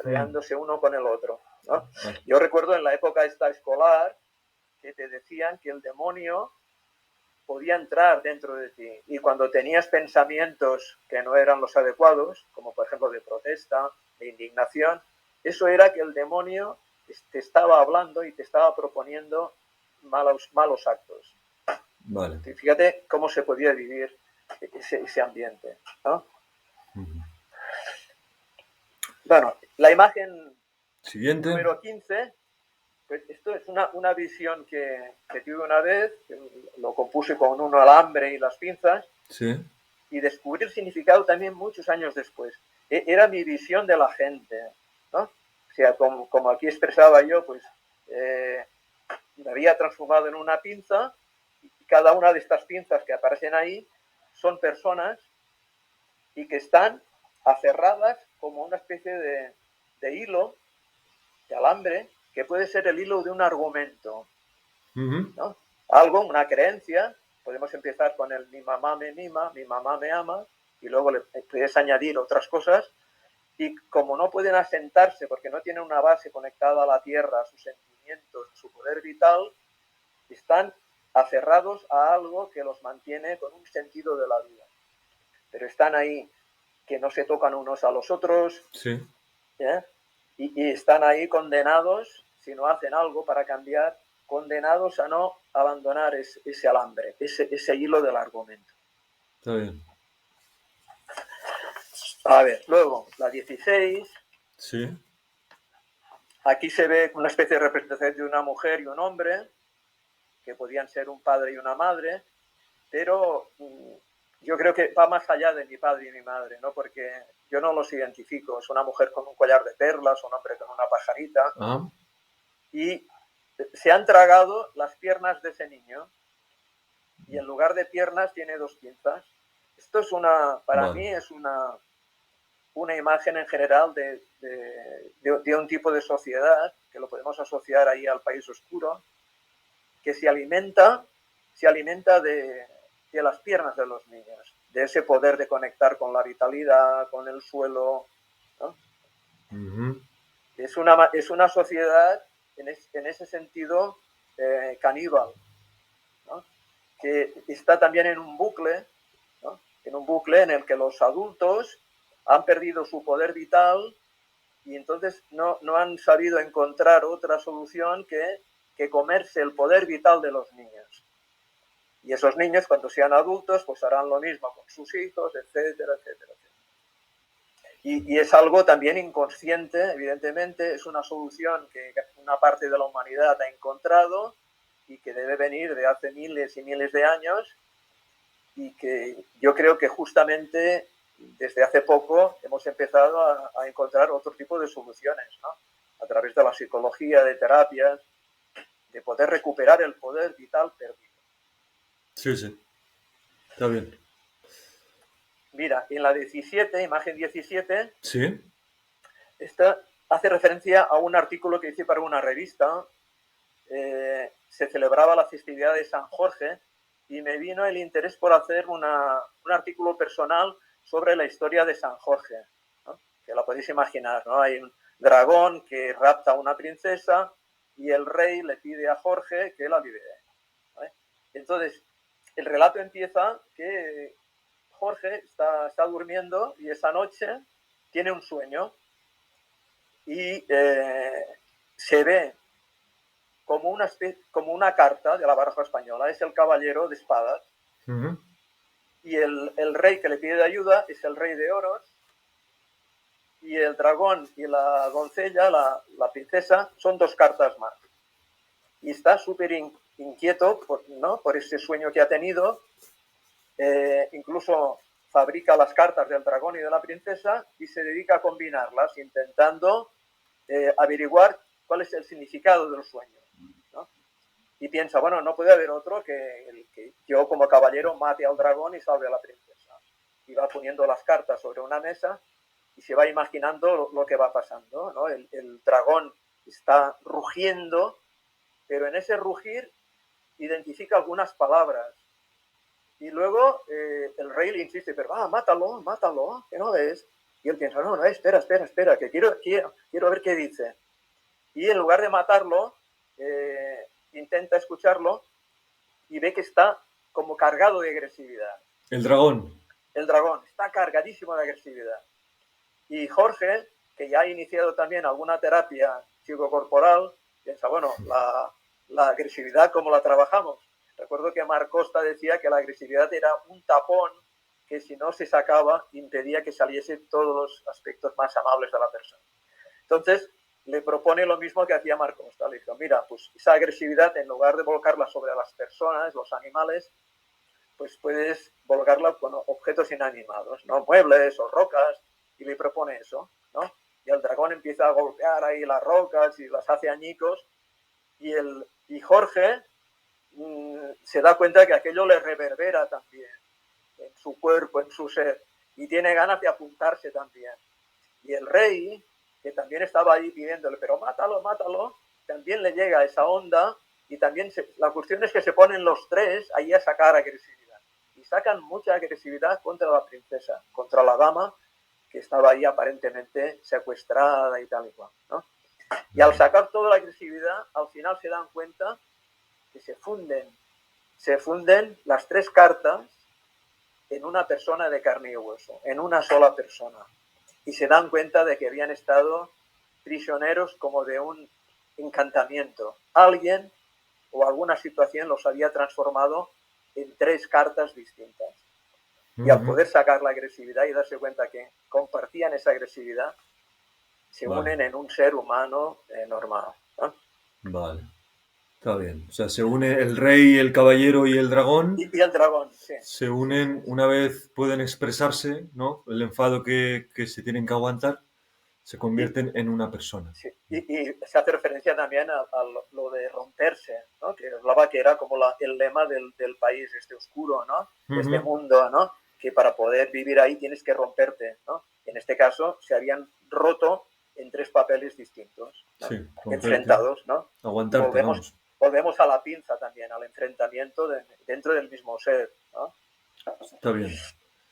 peleándose uno con el otro, ¿no? vale. Yo recuerdo en la época esta escolar que te decían que el demonio podía entrar dentro de ti y cuando tenías pensamientos que no eran los adecuados, como por ejemplo de protesta, de indignación, eso era que el demonio te estaba hablando y te estaba proponiendo malos actos. Vale. Y fíjate cómo se podía vivir ese ambiente, ¿no? Ujú. Bueno, la imagen Siguiente. número 15, pues esto es una visión que tuve una vez, que lo compuse con un alambre y las pinzas, Sí. y descubrí el significado también muchos años después. Era mi visión de la gente, ¿no? O sea, como aquí expresaba yo, pues me había transformado en una pinza y cada una de estas pinzas que aparecen ahí son personas y que están aferradas como una especie de hilo, de alambre, que puede ser el hilo de un argumento, Ujú. ¿no? Algo, una creencia. Podemos empezar con el mi mamá me mima, mi mamá me ama, y luego le puedes añadir otras cosas. Y como no pueden asentarse porque no tienen una base conectada a la tierra, a sus sentimientos, a su poder vital, están aferrados a algo que los mantiene con un sentido de la vida. Pero están ahí que no se tocan unos a los otros, Sí. ¿eh? Y están ahí condenados, si no hacen algo para cambiar, condenados a no abandonar ese alambre, ese hilo del argumento. Está bien. A ver, luego, la 16, Sí. aquí se ve una especie de representación de una mujer y un hombre, que podían ser un padre y una madre, pero yo creo que va más allá de mi padre y mi madre, ¿no? Porque yo no los identifico. Es una mujer con un collar de perlas, un hombre con una pajarita, Ah, y se han tragado las piernas de ese niño y en lugar de piernas tiene dos pinzas. Esto es para vale. mí es una imagen en general de un tipo de sociedad que lo podemos asociar ahí al país oscuro, que se alimenta de las piernas de los niños, de ese poder de conectar con la vitalidad, con el suelo, ¿no? Ujú. Es una sociedad en ese sentido caníbal, ¿no? Que está también en un bucle, ¿no? En un bucle en el que los adultos han perdido su poder vital y entonces no han sabido encontrar otra solución que comerse el poder vital de los niños. Y esos niños, cuando sean adultos, pues harán lo mismo con sus hijos, etcétera, etcétera, etcétera. Y es algo también inconsciente, evidentemente, es una solución que una parte de la humanidad ha encontrado y que debe venir de hace miles y miles de años y que yo creo que justamente desde hace poco hemos empezado a encontrar otro tipo de soluciones, ¿no? A través de la psicología, de terapias, de poder recuperar el poder vital perdido. Sí, sí. Está bien. Mira, en la 17, imagen 17, Sí. esta hace referencia a un artículo que hice para una revista. Se celebraba la festividad de San Jorge y me vino el interés por hacer un artículo personal sobre la historia de San Jorge, ¿no? Que la podéis imaginar, ¿no? Hay un dragón que rapta a una princesa y el rey le pide a Jorge que la libere, ¿vale? Entonces, el relato empieza que Jorge está durmiendo y esa noche tiene un sueño y se ve como una carta de la baraja española, es el caballero de espadas, Ujú. y el rey que le pide ayuda es el rey de oros, y el dragón y la doncella, la princesa, son dos cartas más. Y está súper inquieto ¿no? por ese sueño que ha tenido, incluso fabrica las cartas del dragón y de la princesa y se dedica a combinarlas, intentando averiguar cuál es el significado del sueño, ¿no? y piensa, bueno, no puede haber otro que yo como caballero mate al dragón y salve a la princesa. Y va poniendo las cartas sobre una mesa y se va imaginando lo que va pasando, ¿no? El dragón está rugiendo, pero en ese rugir identifica algunas palabras. Y luego el rey le insiste, pero mátalo, mátalo, que no ves. Y él piensa, no, espera, que quiero ver qué dice. Y en lugar de matarlo, intenta escucharlo y ve que está como cargado de agresividad. El dragón. El dragón está cargadísimo de agresividad. Y Jorge, que ya ha iniciado también alguna terapia psicocorporal, piensa, bueno, la agresividad, ¿cómo la trabajamos? Recuerdo que Marc Costa decía que la agresividad era un tapón que si no se sacaba impedía que saliesen todos los aspectos más amables de la persona. Entonces, le propone lo mismo que hacía Marc Costa. Le dijo, mira, pues esa agresividad, en lugar de volcarla sobre las personas, los animales, pues puedes volcarla con objetos inanimados, ¿no? Muebles o rocas, y le propone eso, ¿no? Y el dragón empieza a golpear ahí las rocas y las hace añicos, y Jorge se da cuenta que aquello le reverbera también en su cuerpo, en su ser, y tiene ganas de apuntarse también. Y el rey, que también estaba ahí pidiéndole, pero mátalo, mátalo, también le llega esa onda, y también la cuestión es que se ponen los tres ahí a sacar agresividad. Y sacan mucha agresividad contra la princesa, contra la dama, que estaba ahí aparentemente secuestrada y tal y cual, ¿no? Y al sacar toda la agresividad, al final se dan cuenta que se funden las tres cartas en una persona de carne y hueso, en una sola persona. Y se dan cuenta de que habían estado prisioneros como de un encantamiento. Alguien o alguna situación los había transformado en tres cartas distintas. Y al poder sacar la agresividad y darse cuenta que compartían esa agresividad, se unen en un ser humano normal, ¿no? Vale. Está bien. O sea, se une el rey, el caballero y el dragón. Y el dragón, sí. Se unen una vez pueden expresarse, ¿no? El enfado que se tienen que aguantar, se convierten en una persona. Sí. Y se hace referencia también a lo de romperse, ¿no? Que hablaba que era como el lema del país, este oscuro, ¿no? De este mundo, ¿no? Que para poder vivir ahí tienes que romperte, ¿no? En este caso se habían roto en tres papeles distintos, ¿no? Sí, enfrentados, ¿no? Aguantarte, volvemos a la pinza también, al enfrentamiento dentro del mismo ser, ¿no? Está bien.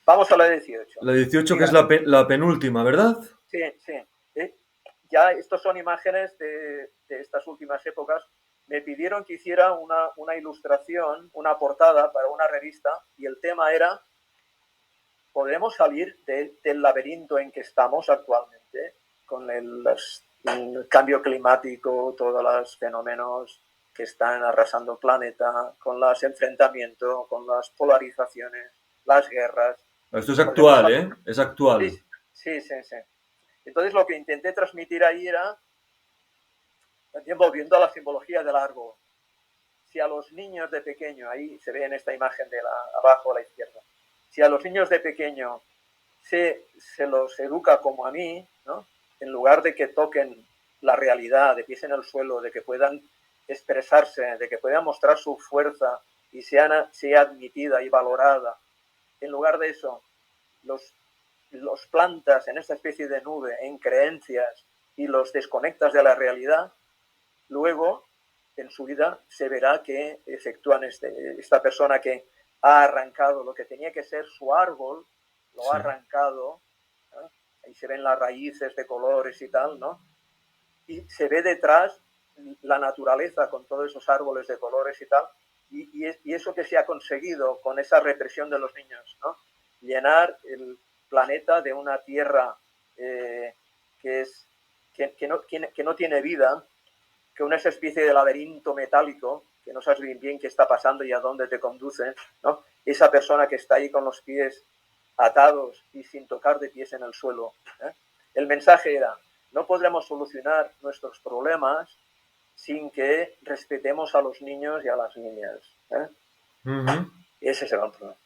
Vamos a la 18. La 18, que es la penúltima, ¿verdad? Sí, sí. Ya estos son imágenes de estas últimas épocas. Me pidieron que hiciera una ilustración, una portada para una revista, y el tema era, ¿podremos salir del laberinto en que estamos actualmente con el cambio climático, todos los fenómenos que están arrasando el planeta, con los enfrentamientos, con las polarizaciones, las guerras? Esto es actual, ¿eh? Es actual. Sí. Entonces lo que intenté transmitir ahí era, también volviendo a la simbología del árbol, si a los niños de pequeño, ahí se ve en esta imagen de abajo a la izquierda, si a los niños de pequeño se los educa como a mí, ¿no? En lugar de que toquen la realidad, de pies en el suelo, de que puedan expresarse, de que puedan mostrar su fuerza y sea admitida y valorada, en lugar de eso, los plantas en esta especie de nube, en creencias, y los desconectas de la realidad, luego en su vida se verá que efectúan esta persona que ha arrancado lo que tenía que ser su árbol, lo ha arrancado, ¿no? Ahí se ven las raíces de colores y tal, ¿no? Y se ve detrás la naturaleza con todos esos árboles de colores y tal, y eso que se ha conseguido con esa represión de los niños, ¿no? Llenar el planeta de una tierra que no tiene vida, que una especie de laberinto metálico, que no sabes bien qué está pasando y a dónde te conduce, ¿no? Esa persona que está ahí con los pies atados y sin tocar de pies en el suelo, ¿eh? El mensaje era, no podremos solucionar nuestros problemas sin que respetemos a los niños y a las niñas, ¿eh? Ese será el problema.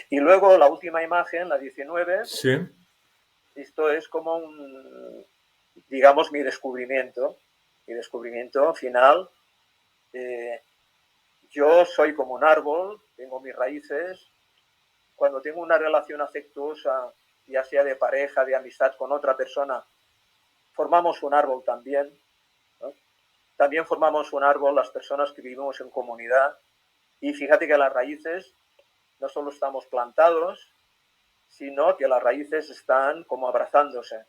Y luego la última imagen, la 19, sí. Esto es como digamos, mi descubrimiento final. yo soy como un árbol, tengo mis raíces. Cuando tengo una relación afectuosa, ya sea de pareja, de amistad con otra persona, formamos un árbol también, ¿no? También formamos un árbol las personas que vivimos en comunidad. Y fíjate que las raíces no solo estamos plantados, sino que las raíces están como abrazándose.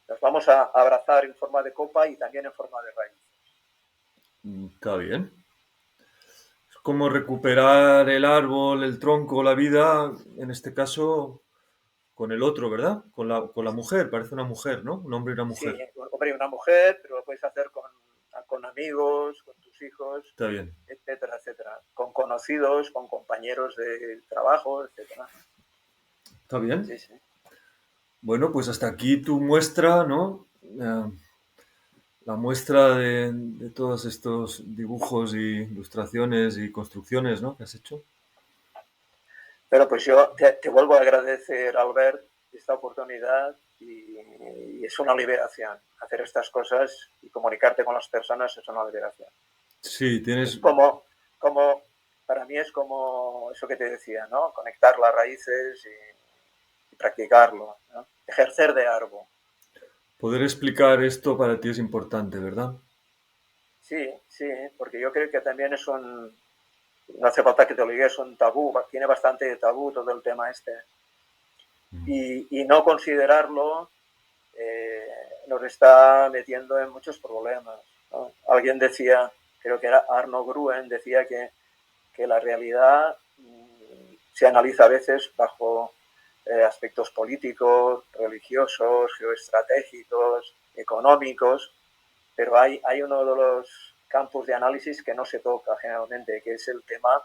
Nos vamos a abrazar en forma de copa y también en forma de raíz. Está bien. Es como recuperar el árbol, el tronco, la vida, en este caso, con el otro, ¿verdad? Con la mujer, parece una mujer, ¿no? Un hombre y una Sí, mujer. un hombre y una mujer, pero lo puedes hacer con amigos, con tus hijos, Está bien. etcétera, etcétera. Con conocidos, con compañeros de trabajo, etcétera. Está bien. Sí, sí. Bueno, pues hasta aquí tu muestra, ¿no? La muestra de todos estos dibujos y ilustraciones y construcciones, ¿no? Que has hecho. Pero pues yo te vuelvo a agradecer, Albert, esta oportunidad y es una liberación. Hacer estas cosas y comunicarte con las personas es una liberación. Sí, Es tienes. como para mí es como eso que te decía, ¿no? Conectar las raíces y practicarlo, ¿no? Ejercer de árbol. Poder explicar esto para ti es importante, ¿verdad? Sí, sí, porque yo creo que también es no hace falta que te lo diga, es un tabú, tiene bastante tabú todo el tema este. Y no considerarlo nos está metiendo en muchos problemas, ¿no? Alguien decía, creo que era Arno Gruen, decía que la realidad se analiza a veces bajo aspectos políticos, religiosos, geoestratégicos, económicos, pero hay uno de los campos de análisis que no se toca generalmente, que es el tema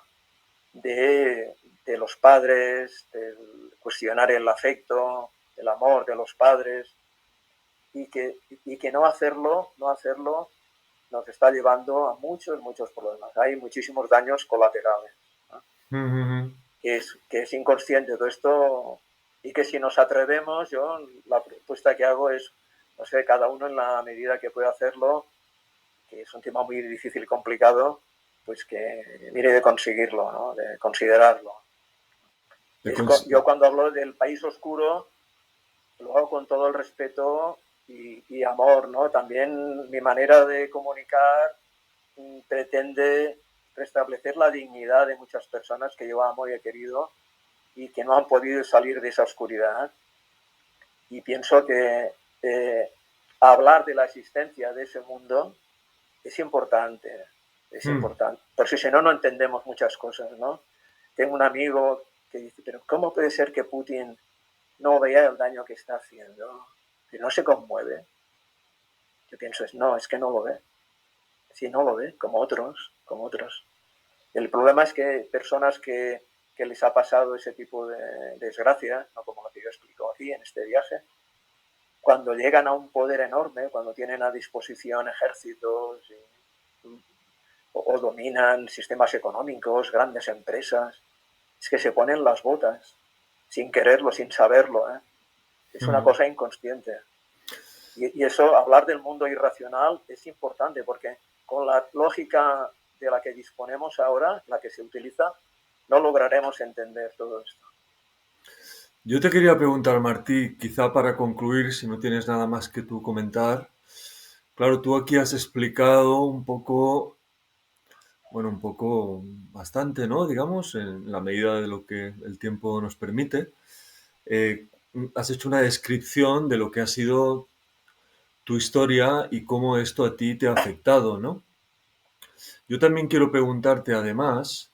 de los padres, del cuestionar el afecto, el amor de los padres, y que no hacerlo nos está llevando a muchos, muchos problemas. Hay muchísimos daños colaterales, ¿no? Que es inconsciente todo esto y que si nos atrevemos, yo la propuesta que hago es, no sé, cada uno en la medida que pueda hacerlo, que es un tema muy difícil y complicado, pues que mire de conseguirlo, ¿no? De considerarlo. De Yo cuando hablo del país oscuro, lo hago con todo el respeto y amor, ¿no? También mi manera de comunicar pretende restablecer la dignidad de muchas personas que yo amo y he querido y que no han podido salir de esa oscuridad. Y pienso que hablar de la existencia de ese mundo es importante, es importante. Porque si no, no entendemos muchas cosas, ¿no? Tengo un amigo que dice, pero ¿cómo puede ser que Putin no vea el daño que está haciendo? Que no se conmueve. Yo pienso, no, es que no lo ve. Si no lo ve, como otros, como otros. El problema es que personas que les ha pasado ese tipo de desgracia, no como lo que yo explico aquí en este viaje, cuando llegan a un poder enorme, cuando tienen a disposición ejércitos o dominan sistemas económicos, grandes empresas, es que se ponen las botas, sin quererlo, sin saberlo, ¿eh? Es una cosa inconsciente. Y eso, hablar del mundo irracional es importante porque con la lógica de la que disponemos ahora, la que se utiliza, no lograremos entender todo esto. Yo te quería preguntar, Martí, quizá para concluir, si no tienes nada más que tú comentar. Claro, tú aquí has explicado un poco, bueno, un poco bastante, ¿no? Digamos, en la medida de lo que el tiempo nos permite. Eh, Has hecho una descripción de lo que ha sido tu historia y cómo esto a ti te ha afectado, ¿no? Yo también quiero preguntarte, además,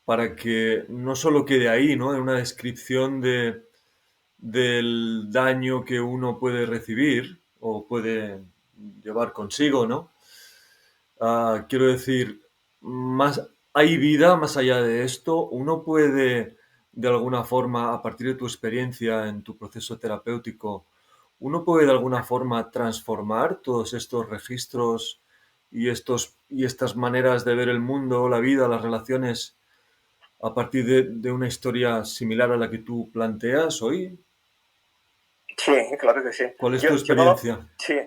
para que no solo quede ahí, ¿no? En una descripción del daño que uno puede recibir o puede llevar consigo, ¿no? Quiero decir, hay vida más allá de esto. Uno puede, de alguna forma, a partir de tu experiencia en tu proceso terapéutico, uno puede de alguna forma transformar todos estos registros y estas maneras de ver el mundo, la vida, las relaciones, a partir de una historia similar a la que tú planteas hoy. Sí, claro que sí. ¿Cuál es tu experiencia? Sí,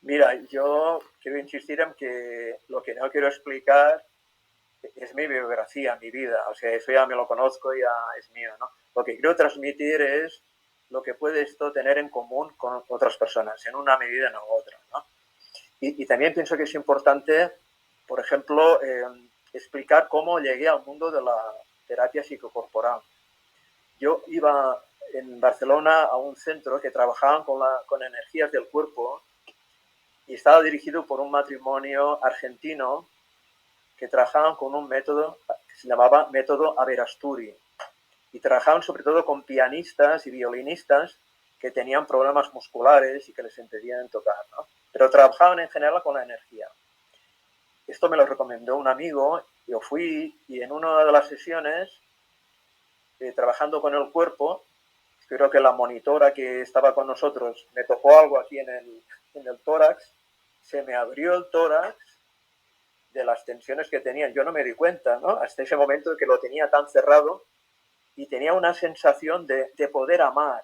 mira, yo quiero insistir en que lo que no quiero explicar es mi biografía, mi vida, o sea, eso ya me lo conozco, ya es mío, ¿no? Lo que quiero transmitir es lo que puede esto tener en común con otras personas, en una medida o en otra, ¿no? Y también pienso que es importante, por ejemplo, explicar cómo llegué al mundo de la terapia psicocorporal. Yo iba en Barcelona a un centro que trabajaban con energías del cuerpo y estaba dirigido por un matrimonio argentino que trabajaban con un método que se llamaba método Averasturi y trabajaban sobre todo con pianistas y violinistas que tenían problemas musculares y que les impedían tocar, ¿no? Pero trabajaban en general con la energía. Esto me lo recomendó un amigo, yo fui y en una de las sesiones, trabajando con el cuerpo, creo que la monitora que estaba con nosotros me tocó algo aquí en el tórax, se me abrió el tórax de las tensiones que tenía. Yo no me di cuenta, ¿no? Hasta ese momento que lo tenía tan cerrado y tenía una sensación de poder amar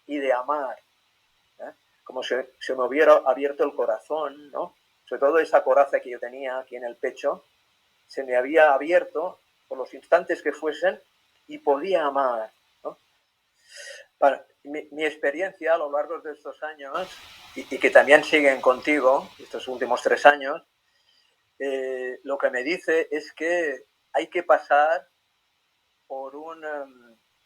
y de amar, ¿eh? Como si se me hubiera abierto el corazón, ¿no? Sobre todo esa coraza que yo tenía aquí en el pecho, se me había abierto por los instantes que fuesen y podía amar, ¿no? Para, mi experiencia a lo largo de estos años, y que también siguen contigo, estos últimos 3 años, lo que me dice es que hay que pasar por,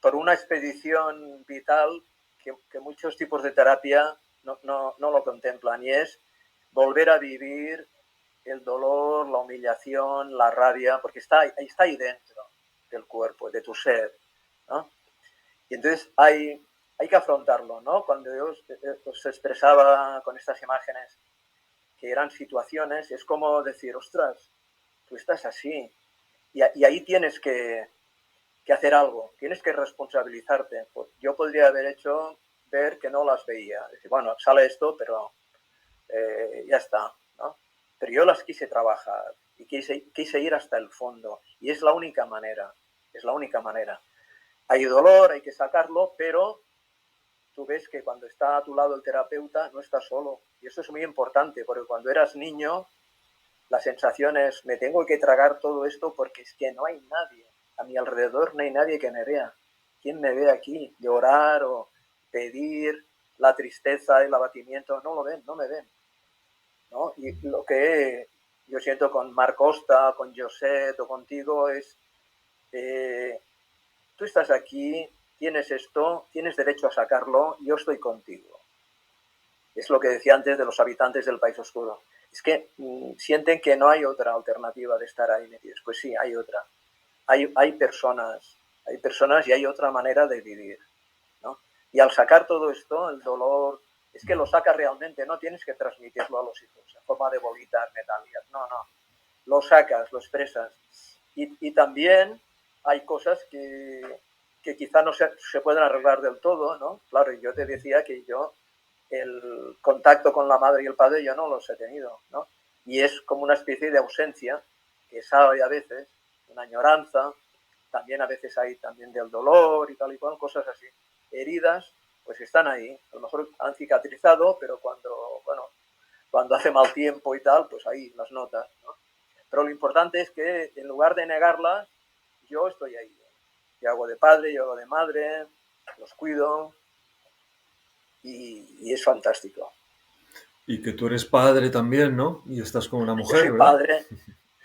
por una expedición vital que muchos tipos de terapia no lo contemplan, y es volver a vivir el dolor, la humillación, la rabia, porque está ahí dentro del cuerpo, de tu ser, ¿no? Y entonces hay que afrontarlo, ¿no? Cuando yo os expresaba con estas imágenes que eran situaciones, es como decir, ostras, tú estás así, y ahí tienes que hacer algo, tienes que responsabilizarte. Pues yo podría haber hecho ver que no las veía, decir, bueno, sale esto, pero ya está, ¿no? Pero yo las quise trabajar y quise ir hasta el fondo, y es la única manera, es la única manera. Hay dolor, hay que sacarlo, pero tú ves que cuando está a tu lado el terapeuta no está solo, y eso es muy importante, porque cuando eras niño la sensación es, me tengo que tragar todo esto porque es que no hay nadie. A mi alrededor no hay nadie que me vea. ¿Quién me ve aquí? Llorar o pedir la tristeza, el abatimiento. No lo ven, no me ven, ¿no? Y lo que yo siento con Marc Costa, con José o contigo es, eh, tú estás aquí, tienes esto, tienes derecho a sacarlo, yo estoy contigo. Es lo que decía antes de los habitantes del País Oscuro. Es que sienten que no hay otra alternativa de estar ahí metidos. Pues sí, hay otra. Hay personas y hay otra manera de vivir, ¿no? Y al sacar todo esto, el dolor, es que lo sacas realmente, no tienes que transmitirlo a los hijos en forma de bolitas metálicas, no, no. Lo sacas, lo expresas. Y también hay cosas que quizá no se pueden arreglar del todo, ¿no? Claro, yo te decía que yo el contacto con la madre y el padre yo no los he tenido, ¿no? Y es como una especie de ausencia que sabe a veces, una añoranza, también a veces hay también del dolor y tal y cual, cosas así. Heridas, pues están ahí, a lo mejor han cicatrizado, pero bueno, cuando hace mal tiempo y tal, pues ahí las notas, ¿no? Pero lo importante es que en lugar de negarlas, yo estoy ahí. Yo hago de padre, yo hago de madre, los cuido, y es fantástico. Y que tú eres padre también, ¿no? Y estás con una Yo mujer, ¿verdad?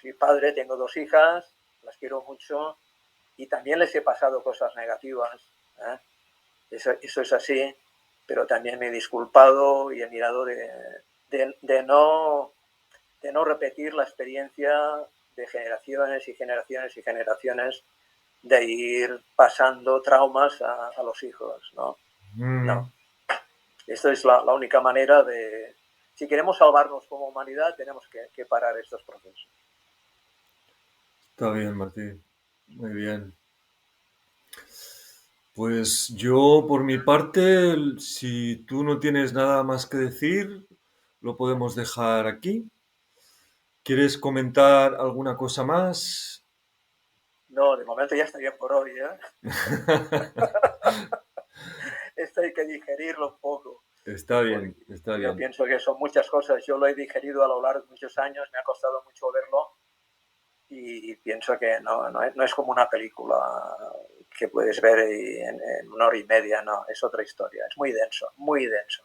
soy padre, tengo 2 hijas, las quiero mucho y también les he pasado cosas negativas, ¿eh? Eso es así, pero también me he disculpado y he mirado de no repetir la experiencia de generaciones y generaciones y generaciones de ir pasando traumas a los hijos, ¿no? Mm, No, esto es la única manera de... Si queremos salvarnos como humanidad, tenemos que parar estos procesos. está bien, Martín. Muy bien. Pues yo, por mi parte, si tú no tienes nada más que decir, lo podemos dejar aquí. ¿Quieres comentar alguna cosa más? No, de momento ya está bien por hoy, ¿eh? Esto hay que digerirlo un poco, Está porque bien, está yo bien. pienso que son muchas cosas. Yo lo he digerido a lo largo de muchos años, me ha costado mucho verlo, y pienso que no es como una película que puedes ver en una hora y media, no, es otra historia, es muy denso, muy denso.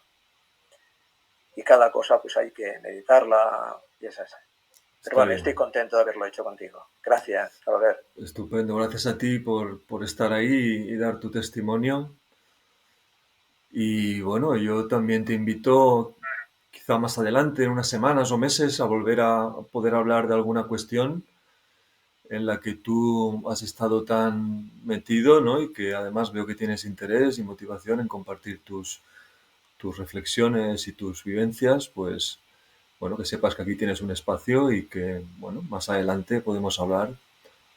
Y cada cosa pues hay que meditarla y es así. Pero Está bueno, bien. estoy contento de haberlo hecho contigo. Gracias, Albert. Estupendo. Gracias a ti por estar ahí y dar tu testimonio. Y bueno, yo también te invito, quizá más adelante, en unas semanas o meses, a volver a poder hablar de alguna cuestión en la que tú has estado tan metido, ¿no? Y que además veo que tienes interés y motivación en compartir tus reflexiones y tus vivencias, pues bueno, que sepas que aquí tienes un espacio y que, bueno, más adelante podemos hablar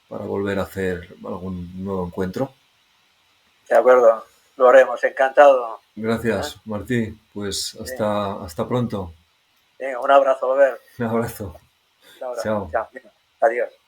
para volver a hacer algún nuevo encuentro. De acuerdo, lo haremos, encantado. ¿Eh? Gracias, Martí. Pues Venga, hasta pronto. venga, un abrazo, Albert. Un abrazo. Un abrazo. Chao. Chao. Adiós.